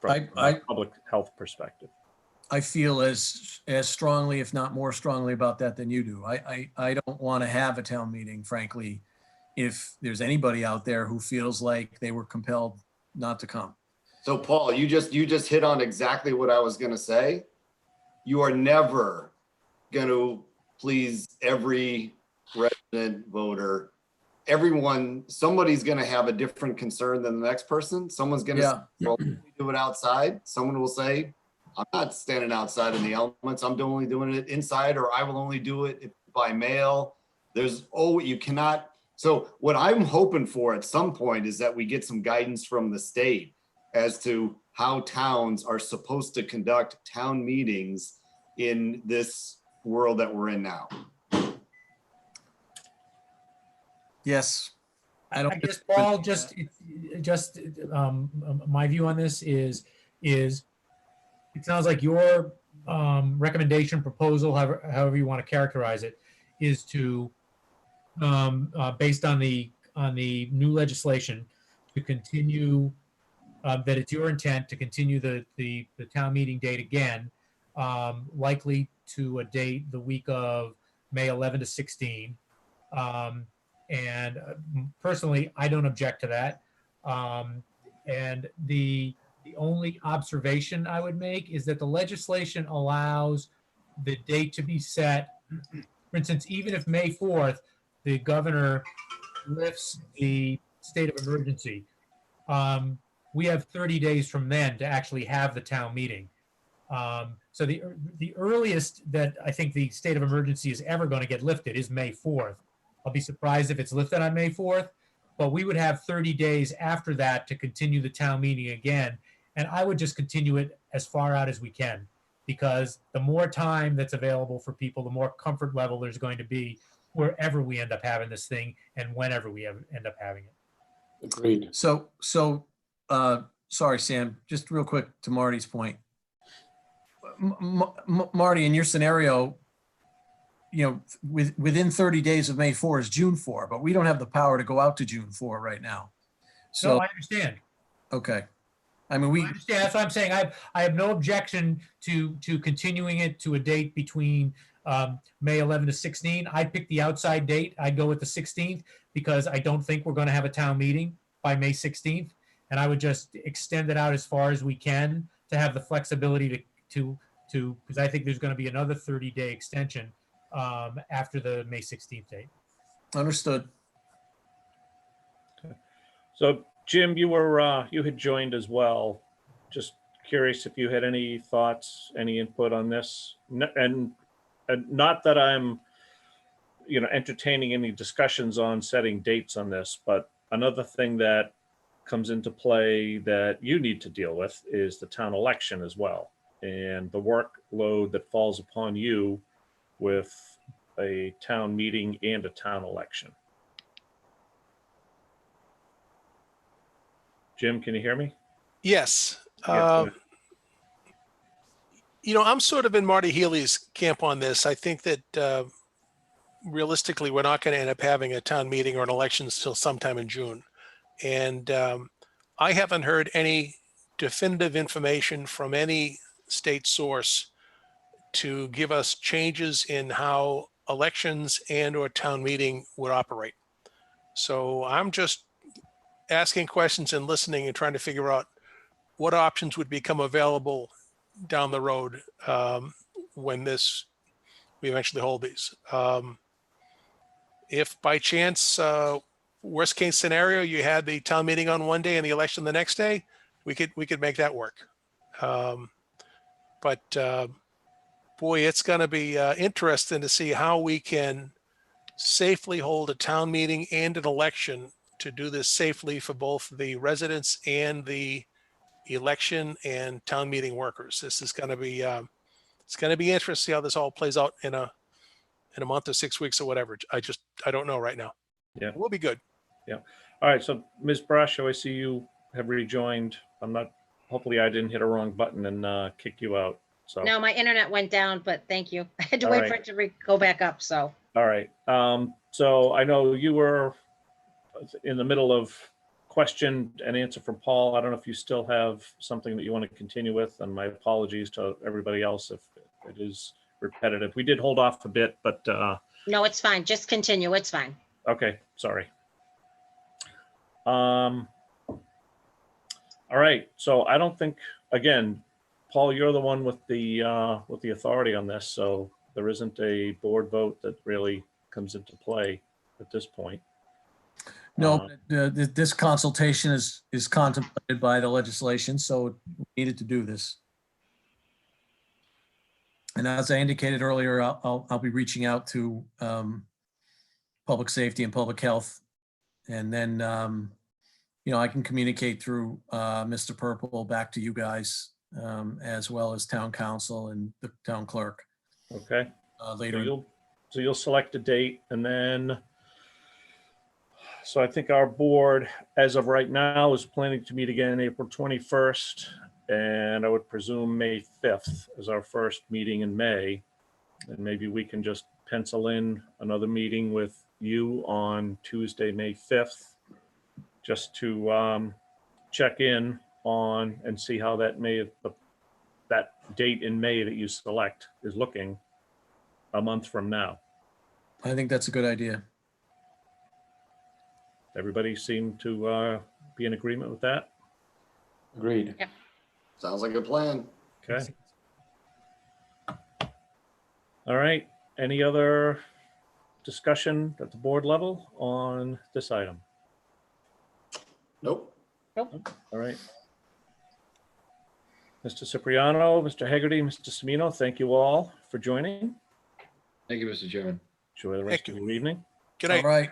S1: from a public health perspective.
S11: I feel as strongly, if not more strongly about that than you do. I don't want to have a town meeting, frankly, if there's anybody out there who feels like they were compelled not to come.
S3: So Paul, you just hit on exactly what I was going to say. You are never going to please every resident voter. Everyone, somebody's going to have a different concern than the next person. Someone's going to say, well, we do it outside. Someone will say, I'm not standing outside in the elements. I'm only doing it inside, or I will only do it by mail. You cannot. So what I'm hoping for at some point is that we get some guidance from the state as to how towns are supposed to conduct town meetings in this world that we're in now.
S11: Yes.
S4: I guess, Paul, my view on this is it sounds like your recommendation, proposal, however you want to characterize it, is to, based on the new legislation, to continue, that it's your intent to continue the town meeting date again, likely to a date the week of May 11 to 16. And personally, I don't object to that. And the only observation I would make is that the legislation allows the date to be set. For instance, even if May 4th, the governor lifts the state of emergency, we have 30 days from then to actually have the town meeting. So the earliest that I think the state of emergency is ever going to get lifted is May 4th. I'll be surprised if it's lifted on May 4th, but we would have 30 days after that to continue the town meeting again. And I would just continue it as far out as we can, because the more time that's available for people, the more comfort level there's going to be wherever we end up having this thing and whenever we end up having it.
S7: Agreed.
S11: So sorry, Sam, just real quick to Marty's point. Marty, in your scenario, you know, within 30 days of May 4 is June 4, but we don't have the power to go out to June 4 right now. So
S4: No, I understand.
S11: Okay. I mean,
S4: I understand. That's what I'm saying. I have no objection to continuing it to a date between May 11 to 16. I picked the outside date. I'd go with the 16th because I don't think we're going to have a town meeting by May 16th. And I would just extend it out as far as we can to have the flexibility to because I think there's going to be another 30-day extension after the May 16th date.
S11: Understood.
S1: Okay. So Jim, you had joined as well. Just curious if you had any thoughts, any input on this, and not that I'm, entertaining any discussions on setting dates on this, but another thing that comes into play that you need to deal with is the town election as well, and the workload that falls upon you with a town meeting and a town election. Jim, can you hear me?
S12: Yes.
S1: Yeah.
S12: I'm sort of in Marty Healy's camp on this. I think that realistically, we're not going to end up having a town meeting or an election until sometime in June. And I haven't heard any definitive information from any state source to give us changes in how elections and or town meeting would operate. So I'm just asking questions and listening and trying to figure out what options would become available down the road when we eventually hold these. If by chance, worst case scenario, you had the town meeting on one day and the election the next day, we could make that work. But boy, it's going to be interesting to see how we can safely hold a town meeting and an election to do this safely for both the residents and the election and town meeting workers. This is going to be it's going to be interesting to see how this all plays out in a month or 6 weeks or whatever. I don't know right now.
S1: Yeah.
S12: We'll be good.
S1: Yeah. All right. So Ms. Brush, I see you have rejoined. Hopefully I didn't hit a wrong button and kick you out. So.
S8: No, my internet went down, but thank you. I had to
S1: All
S8: wait
S1: right.
S8: for it to go back up, so.
S1: All right. So I know you were in the middle of question and answer from Paul. I don't know if you still have something that you want to continue with, and my apologies to everybody else if it is repetitive. We did hold off a bit, but
S8: No, it's fine. Just continue. It's fine.
S1: okay, sorry. All right. So I don't think, again, Paul, you're the one with the authority on this, so there isn't a board vote that really comes into play at this point.
S11: No, this consultation is contemplated by the legislation, so we needed to do this. And as I indicated earlier, I'll be reaching out to public safety and public health. And then, I can communicate through Mr. Purple back to you guys, as well as town council and the town clerk.
S1: Okay.
S11: Later.
S1: So you'll select a date, and then, so I think our board, as of right now, is planning to meet again April 21st, and I would presume May 5th is our first meeting in May. And maybe we can just pencil in another meeting with you on Tuesday, May 5th, just to check in on and see how that date in May that you select is looking a month from now.
S11: I think that's a good idea.
S1: Everybody seem to be in agreement with that?
S7: Agreed.
S3: Sounds like a plan.
S1: Okay. All right. Any other discussion at the board level on this item?
S3: Nope.
S1: All right. Mr. Cipriano, Mr. Hegarty, Mr. Semino, thank you all for joining.
S10: Thank you, Mr. Chairman.
S1: Enjoy the rest of your evening.
S12: Good
S11: All
S12: night.
S11: right,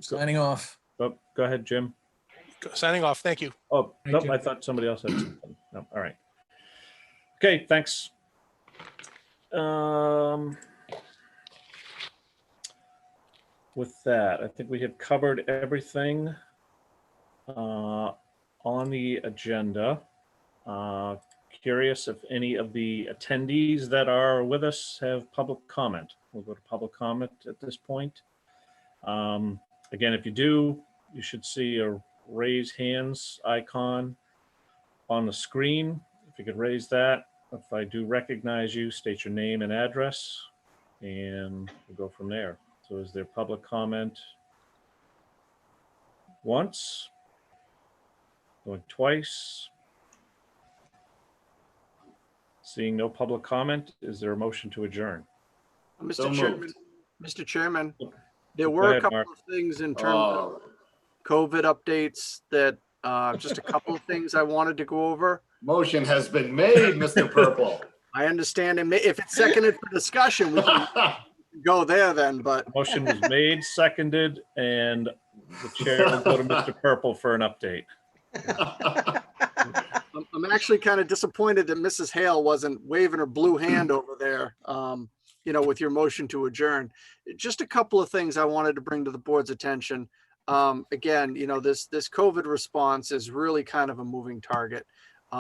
S11: signing off.
S1: Oh, go ahead, Jim.
S12: Signing off. Thank you.
S1: Oh,
S4: Thank
S1: nope,
S4: you.
S1: I thought somebody else had something. No, all right. Okay, thanks. With that, I think we have covered everything on the agenda. Curious if any of the attendees that are with us have public comment. We'll go to public comment at this point. Again, if you do, you should see a raise hands icon on the screen. If you could raise that, if I do recognize you, state your name and address, and we'll go from there. So is there public comment? Once? Going twice? Seeing no public comment, is there a motion to adjourn?
S3: So
S2: Mr. Chairman, there
S1: Go
S2: were a
S1: ahead,
S2: couple
S1: Mark.
S2: of things in terms of COVID updates that, just a couple of things I wanted to go over.
S3: Motion has been made, Mr. Purple.
S2: I understand, and if it's seconded for discussion, we can go there then, but
S1: Motion was made, seconded, and the chair will go to Mr. Purple for an update.
S2: I'm actually kind of disappointed that Mrs. Hale wasn't waving her blue hand over there, with your motion to adjourn. Just a couple of things I wanted to bring to the board's attention. Again, this COVID response is really kind of a moving target. We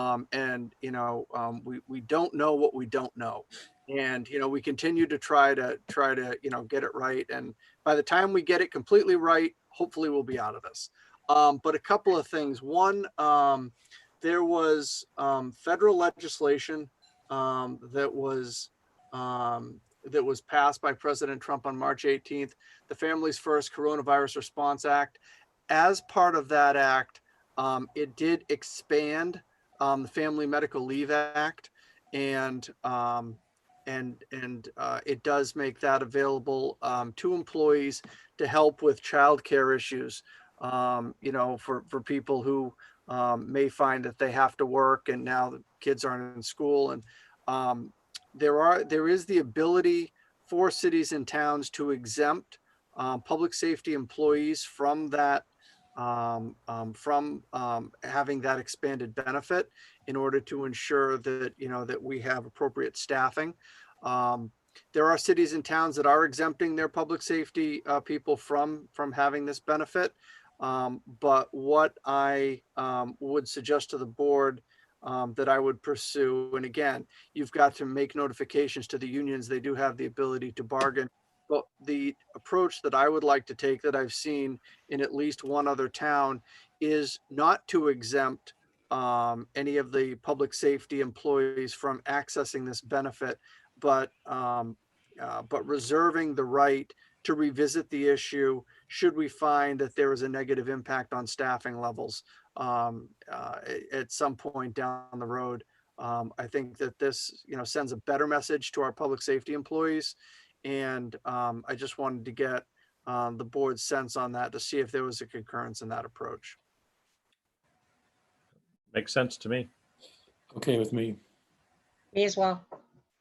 S2: don't know what we don't know. And, we continue to try to get it right. And by the time we get it completely right, hopefully we'll be out of this. But a couple of things. One, there was federal legislation that was passed by President Trump on March 18th, the Families First Coronavirus Response Act. As part of that act, it did expand the Family Medical Leave Act, and it does make that available to employees to help with childcare issues. For people who may find that they have to work and now the kids aren't in school. And there is the ability for cities and towns to exempt public safety employees from that, having that expanded benefit in order to ensure that, that we have appropriate staffing. There are cities and towns that are exempting their public safety people from having this benefit. But what I would suggest to the board that I would pursue, and again, you've got to make notifications to the unions. They do have the ability to bargain. But the approach that I would like to take, that I've seen in at least one other town, is not to exempt any of the public safety employees from accessing this benefit, but reserving the right to revisit the issue should we find that there is a negative impact on staffing levels at some point down the road. I think that this, sends a better message to our public safety employees. And I just wanted to get the board's sense on that to see if there was a concurrence in that approach.
S1: Makes sense to me.
S7: Okay with me.
S8: Me as well.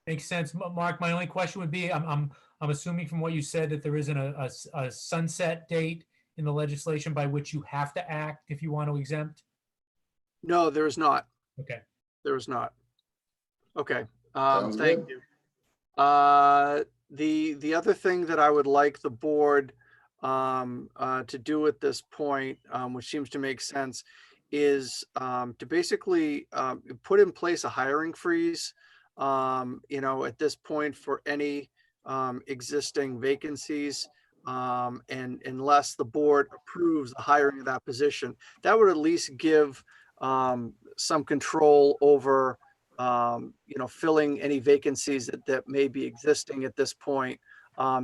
S4: Makes sense. Mark, my only question would be, I'm assuming from what you said that there isn't a sunset date in the legislation by which you have to act if you want to exempt?
S2: No, there is not.
S4: Okay.
S2: There is not. Okay.
S3: Sounds
S2: Thank
S3: good.
S2: you. The other thing that I would like the board to do at this point, which seems to make sense, is to basically put in place a hiring freeze, at this point for any existing vacancies, and unless the board approves the hiring of that position. That would at least give some control over filling any vacancies that may be existing at this point,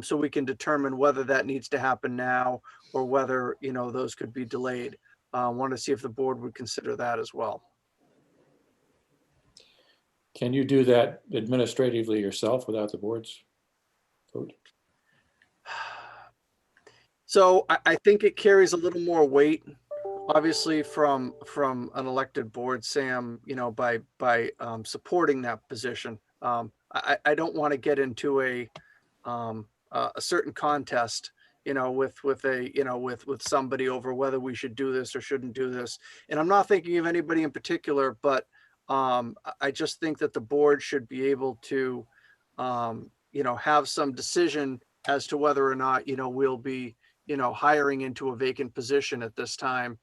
S2: so we can determine whether that needs to happen now or whether those could be delayed. Want to see if the board would consider that as well.
S7: Can you do that administratively yourself without the board's vote?
S2: So I think it carries a little more weight, obviously, from an elected board, Sam, by supporting that position. I don't want to get into a certain contest, with somebody over whether we should do this or shouldn't do this. And I'm not thinking of anybody in particular, but I just think that the board should be able to, have some decision as to whether or not, we'll be, hiring into a vacant position at this time,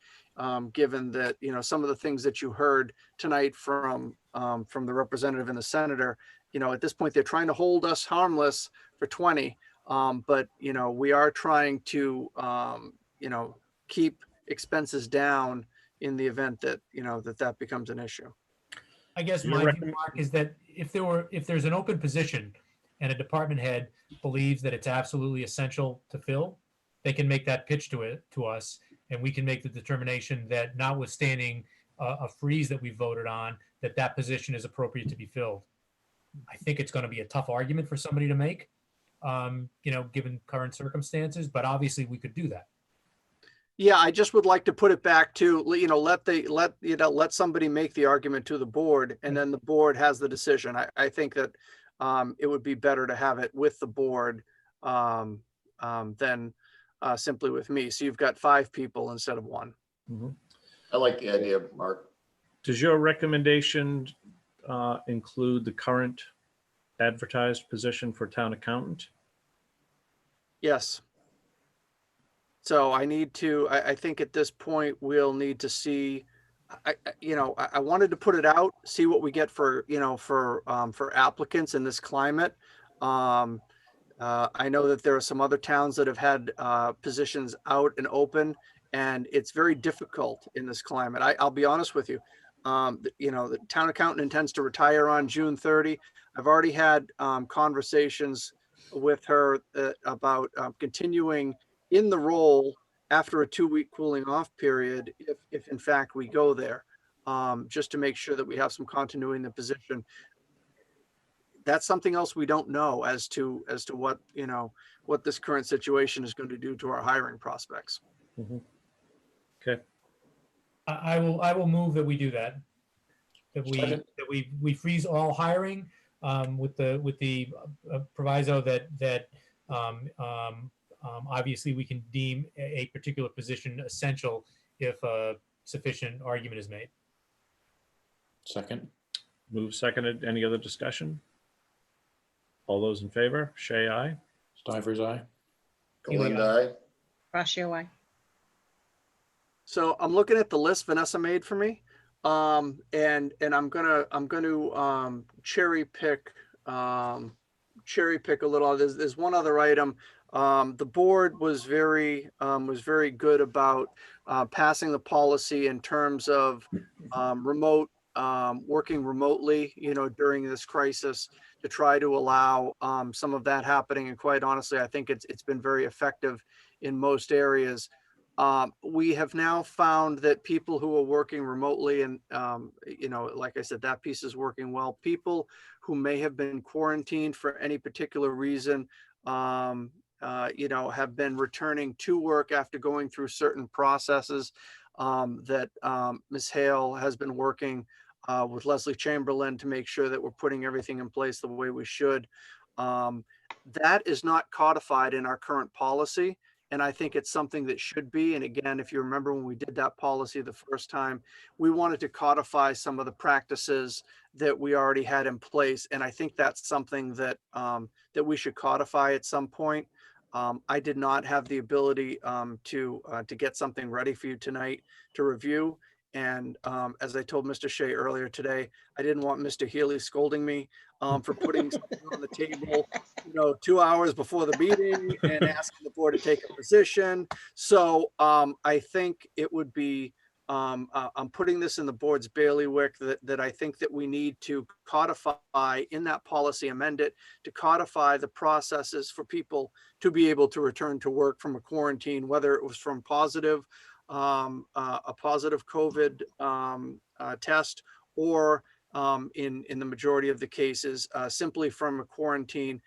S2: given that, some of the things that you heard tonight from the representative and the senator, at this point, they're trying to hold us harmless for 20. But, we are trying to, keep expenses down in the event that, that becomes an issue.
S4: I guess
S1: Your
S4: my view, Mark, is that if there's an open position and a department head believes that it's absolutely essential to fill, they can make that pitch to us, and we can make the determination that, notwithstanding a freeze that we voted on, that position is appropriate to be filled. I think it's going to be a tough argument for somebody to make, given current circumstances, but obviously we could do that.
S2: Yeah, I just would like to put it back to, let somebody make the argument to the board, and then the board has the decision. I think that it would be better to have it with the board than simply with me. So you've got 5 people instead of 1.
S1: Mhm.
S3: I like the idea, Mark.
S1: Does your recommendation include the current advertised position for town accountant?
S2: Yes. So I need to, I think at this point, we'll need to see, I wanted to put it out, see what we get for applicants in this climate. I know that there are some other towns that have had positions out and open, and it's very difficult in this climate. I'll be honest with you. The town accountant intends to retire on June 30. I've already had conversations with her about continuing in the role after a 2-week cooling off period, if in fact we go there, just to make sure that we have some continuity in the position. That's something else we don't know as to what, what this current situation is going to do to our hiring prospects.
S1: Mhm. Okay.
S4: I will move that we do that. That we freeze all hiring with the proviso that obviously we can deem a particular position essential if a sufficient argument is made.
S7: Second.
S1: Move seconded. Any other discussion? All those in favor? Shea, aye.
S7: Stivers, aye.
S4: Healy,
S3: Galenda, aye.
S8: Brashio, aye.
S2: So I'm looking at the list Vanessa made for me. And I'm gonna cherry pick a little. There's one other item. The board was very good about passing the policy in terms of remote working remotely, during this crisis, to try to allow some of that happening. And quite honestly, I think it's been very effective in most areas. We have now found that people who are working remotely, and like I said, that piece is working well. People who may have been quarantined for any particular reason, have been returning to work after going through certain processes that Ms. Hale has been working with Leslie Chamberlain to make sure that we're putting everything in place the way we should. That is not codified in our current policy. And I think it's something that should be. And again, if you remember when we did that policy the first time, we wanted to codify some of the practices that we already had in place. And I think that's something that that we should codify at some point. I did not have the ability to get something ready for you tonight to review. And as I told Mr. Shea earlier today, I didn't want Mr. Healy scolding me for putting something on the table, 2 hours before the meeting and asking the board to take a position. So I think it would be, I'm putting this in the board's bailiwick that I think that we need to codify in that policy, amend it to codify the processes for people to be able to return to work from a quarantine, whether it was from a positive COVID test, or in the majority of the cases, simply from a quarantine,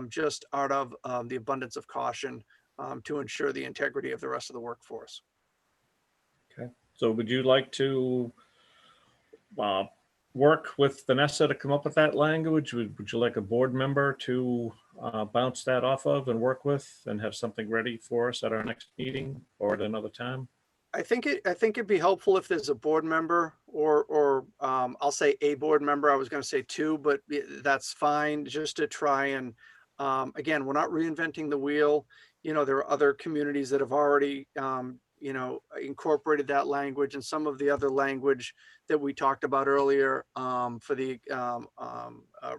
S2: just out of the abundance of caution to ensure the integrity of the rest of the workforce.
S1: Okay. So would you like to work with Vanessa to come up with that language? Would you like a board member to bounce that off of and work with and have something ready for us at our next meeting or at another time?
S2: I think it'd be helpful if there's a board member or I'll say a board member. I was going to say two, but that's fine, just to try and again, we're not reinventing the wheel. There are other communities that have already incorporated that language, and some of the other language that we talked about earlier for the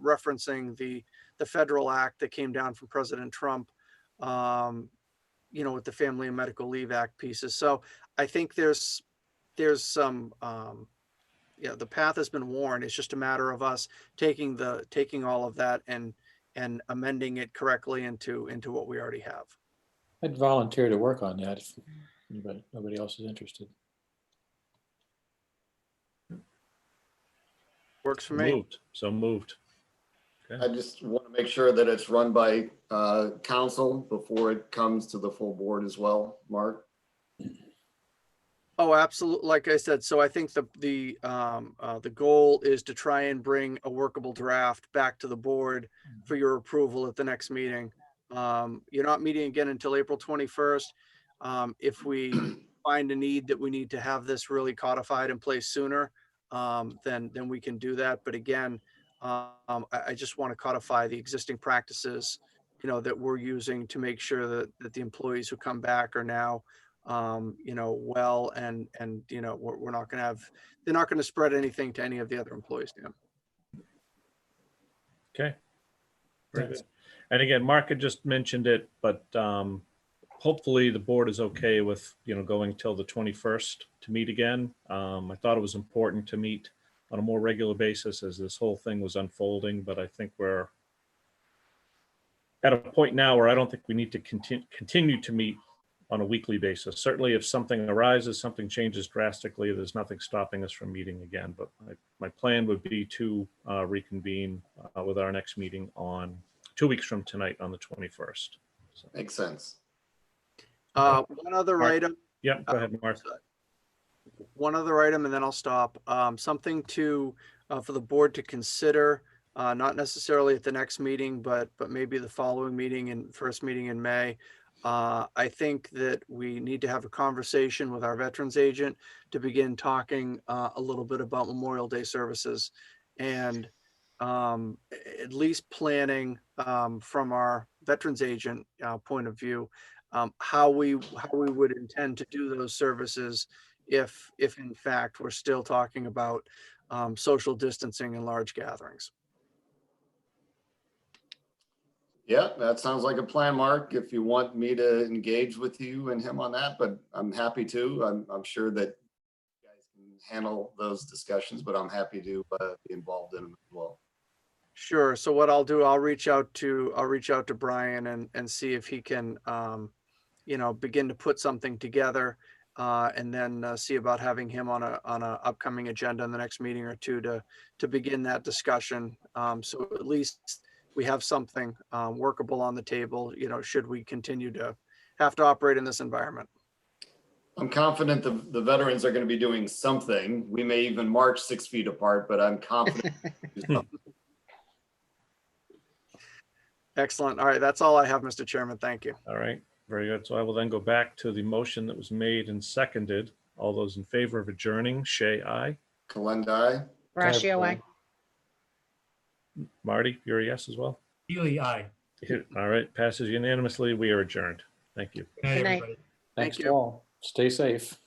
S2: referencing the federal act that came down from President Trump, with the Family and Medical Leave Act pieces. So I think there's some, the path has been worn. It's just a matter of us taking all of that and amending it correctly into what we already have.
S7: I'd volunteer to work on that if nobody else is interested.
S2: Works for me.
S1: So moved. Okay.
S3: I just want to make sure that it's run by council before it comes to the full board as well, Mark.
S2: Oh, absolutely. Like I said, so I think the goal is to try and bring a workable draft back to the board for your approval at the next meeting. You're not meeting again until April 21st. If we find a need that we need to have this really codified in place sooner, then we can do that. But again, I just want to codify the existing practices, that we're using to make sure that the employees who come back are now, well, and we're not going to have, they're not going to spread anything to any of the other employees. Dan.
S1: Okay. Very good. And again, Mark had just mentioned it, but hopefully the board is okay with, going till the 21st to meet again. I thought it was important to meet on a more regular basis as this whole thing was unfolding, but I think we're at a point now where I don't think we need to continue to meet on a weekly basis. Certainly if something arises, something changes drastically, there's nothing stopping us from meeting again. But my plan would be to reconvene with our next meeting on 2 weeks from tonight on the 21st. So.
S3: Makes sense.
S2: One other item.
S1: Yeah, go ahead, Mark.
S2: One other item and then I'll stop. Something for the board to consider not necessarily at the next meeting, but maybe the following meeting and first meeting in May. I think that we need to have a conversation with our veterans agent to begin talking a little bit about Memorial Day services and at least planning from our veterans agent point of view, how we would intend to do those services if in fact we're still talking about social distancing and large gatherings.
S3: Yeah, that sounds like a plan, Mark, if you want me to engage with you and him on that, but I'm happy to. I'm sure that you guys can handle those discussions, but I'm happy to be involved in them as well.
S2: Sure. So what I'll do, I'll reach out to Brian and see if he can, begin to put something together, and then see about having him on a upcoming agenda in the next meeting or two to begin that discussion. So at least we have something workable on the table, should we continue to have to operate in this environment.
S3: I'm confident the veterans are going to be doing something. We may even march 6 feet apart, but I'm confident.
S2: Excellent. All right. That's all I have, Mr. Chairman. Thank you.
S1: All right, very good. So I will then go back to the motion that was made and seconded. All those in favor of adjourning, Shay, aye.
S3: Kalendai.
S8: Ratio I.
S1: Marty, you're a yes as well?
S4: Healy, aye.
S1: All right, passes unanimously. We are adjourned. Thank you.
S4: Good night,
S8: Good night.
S4: everybody.
S7: Thanks
S2: Thank
S7: to
S2: you.
S7: all. Stay safe.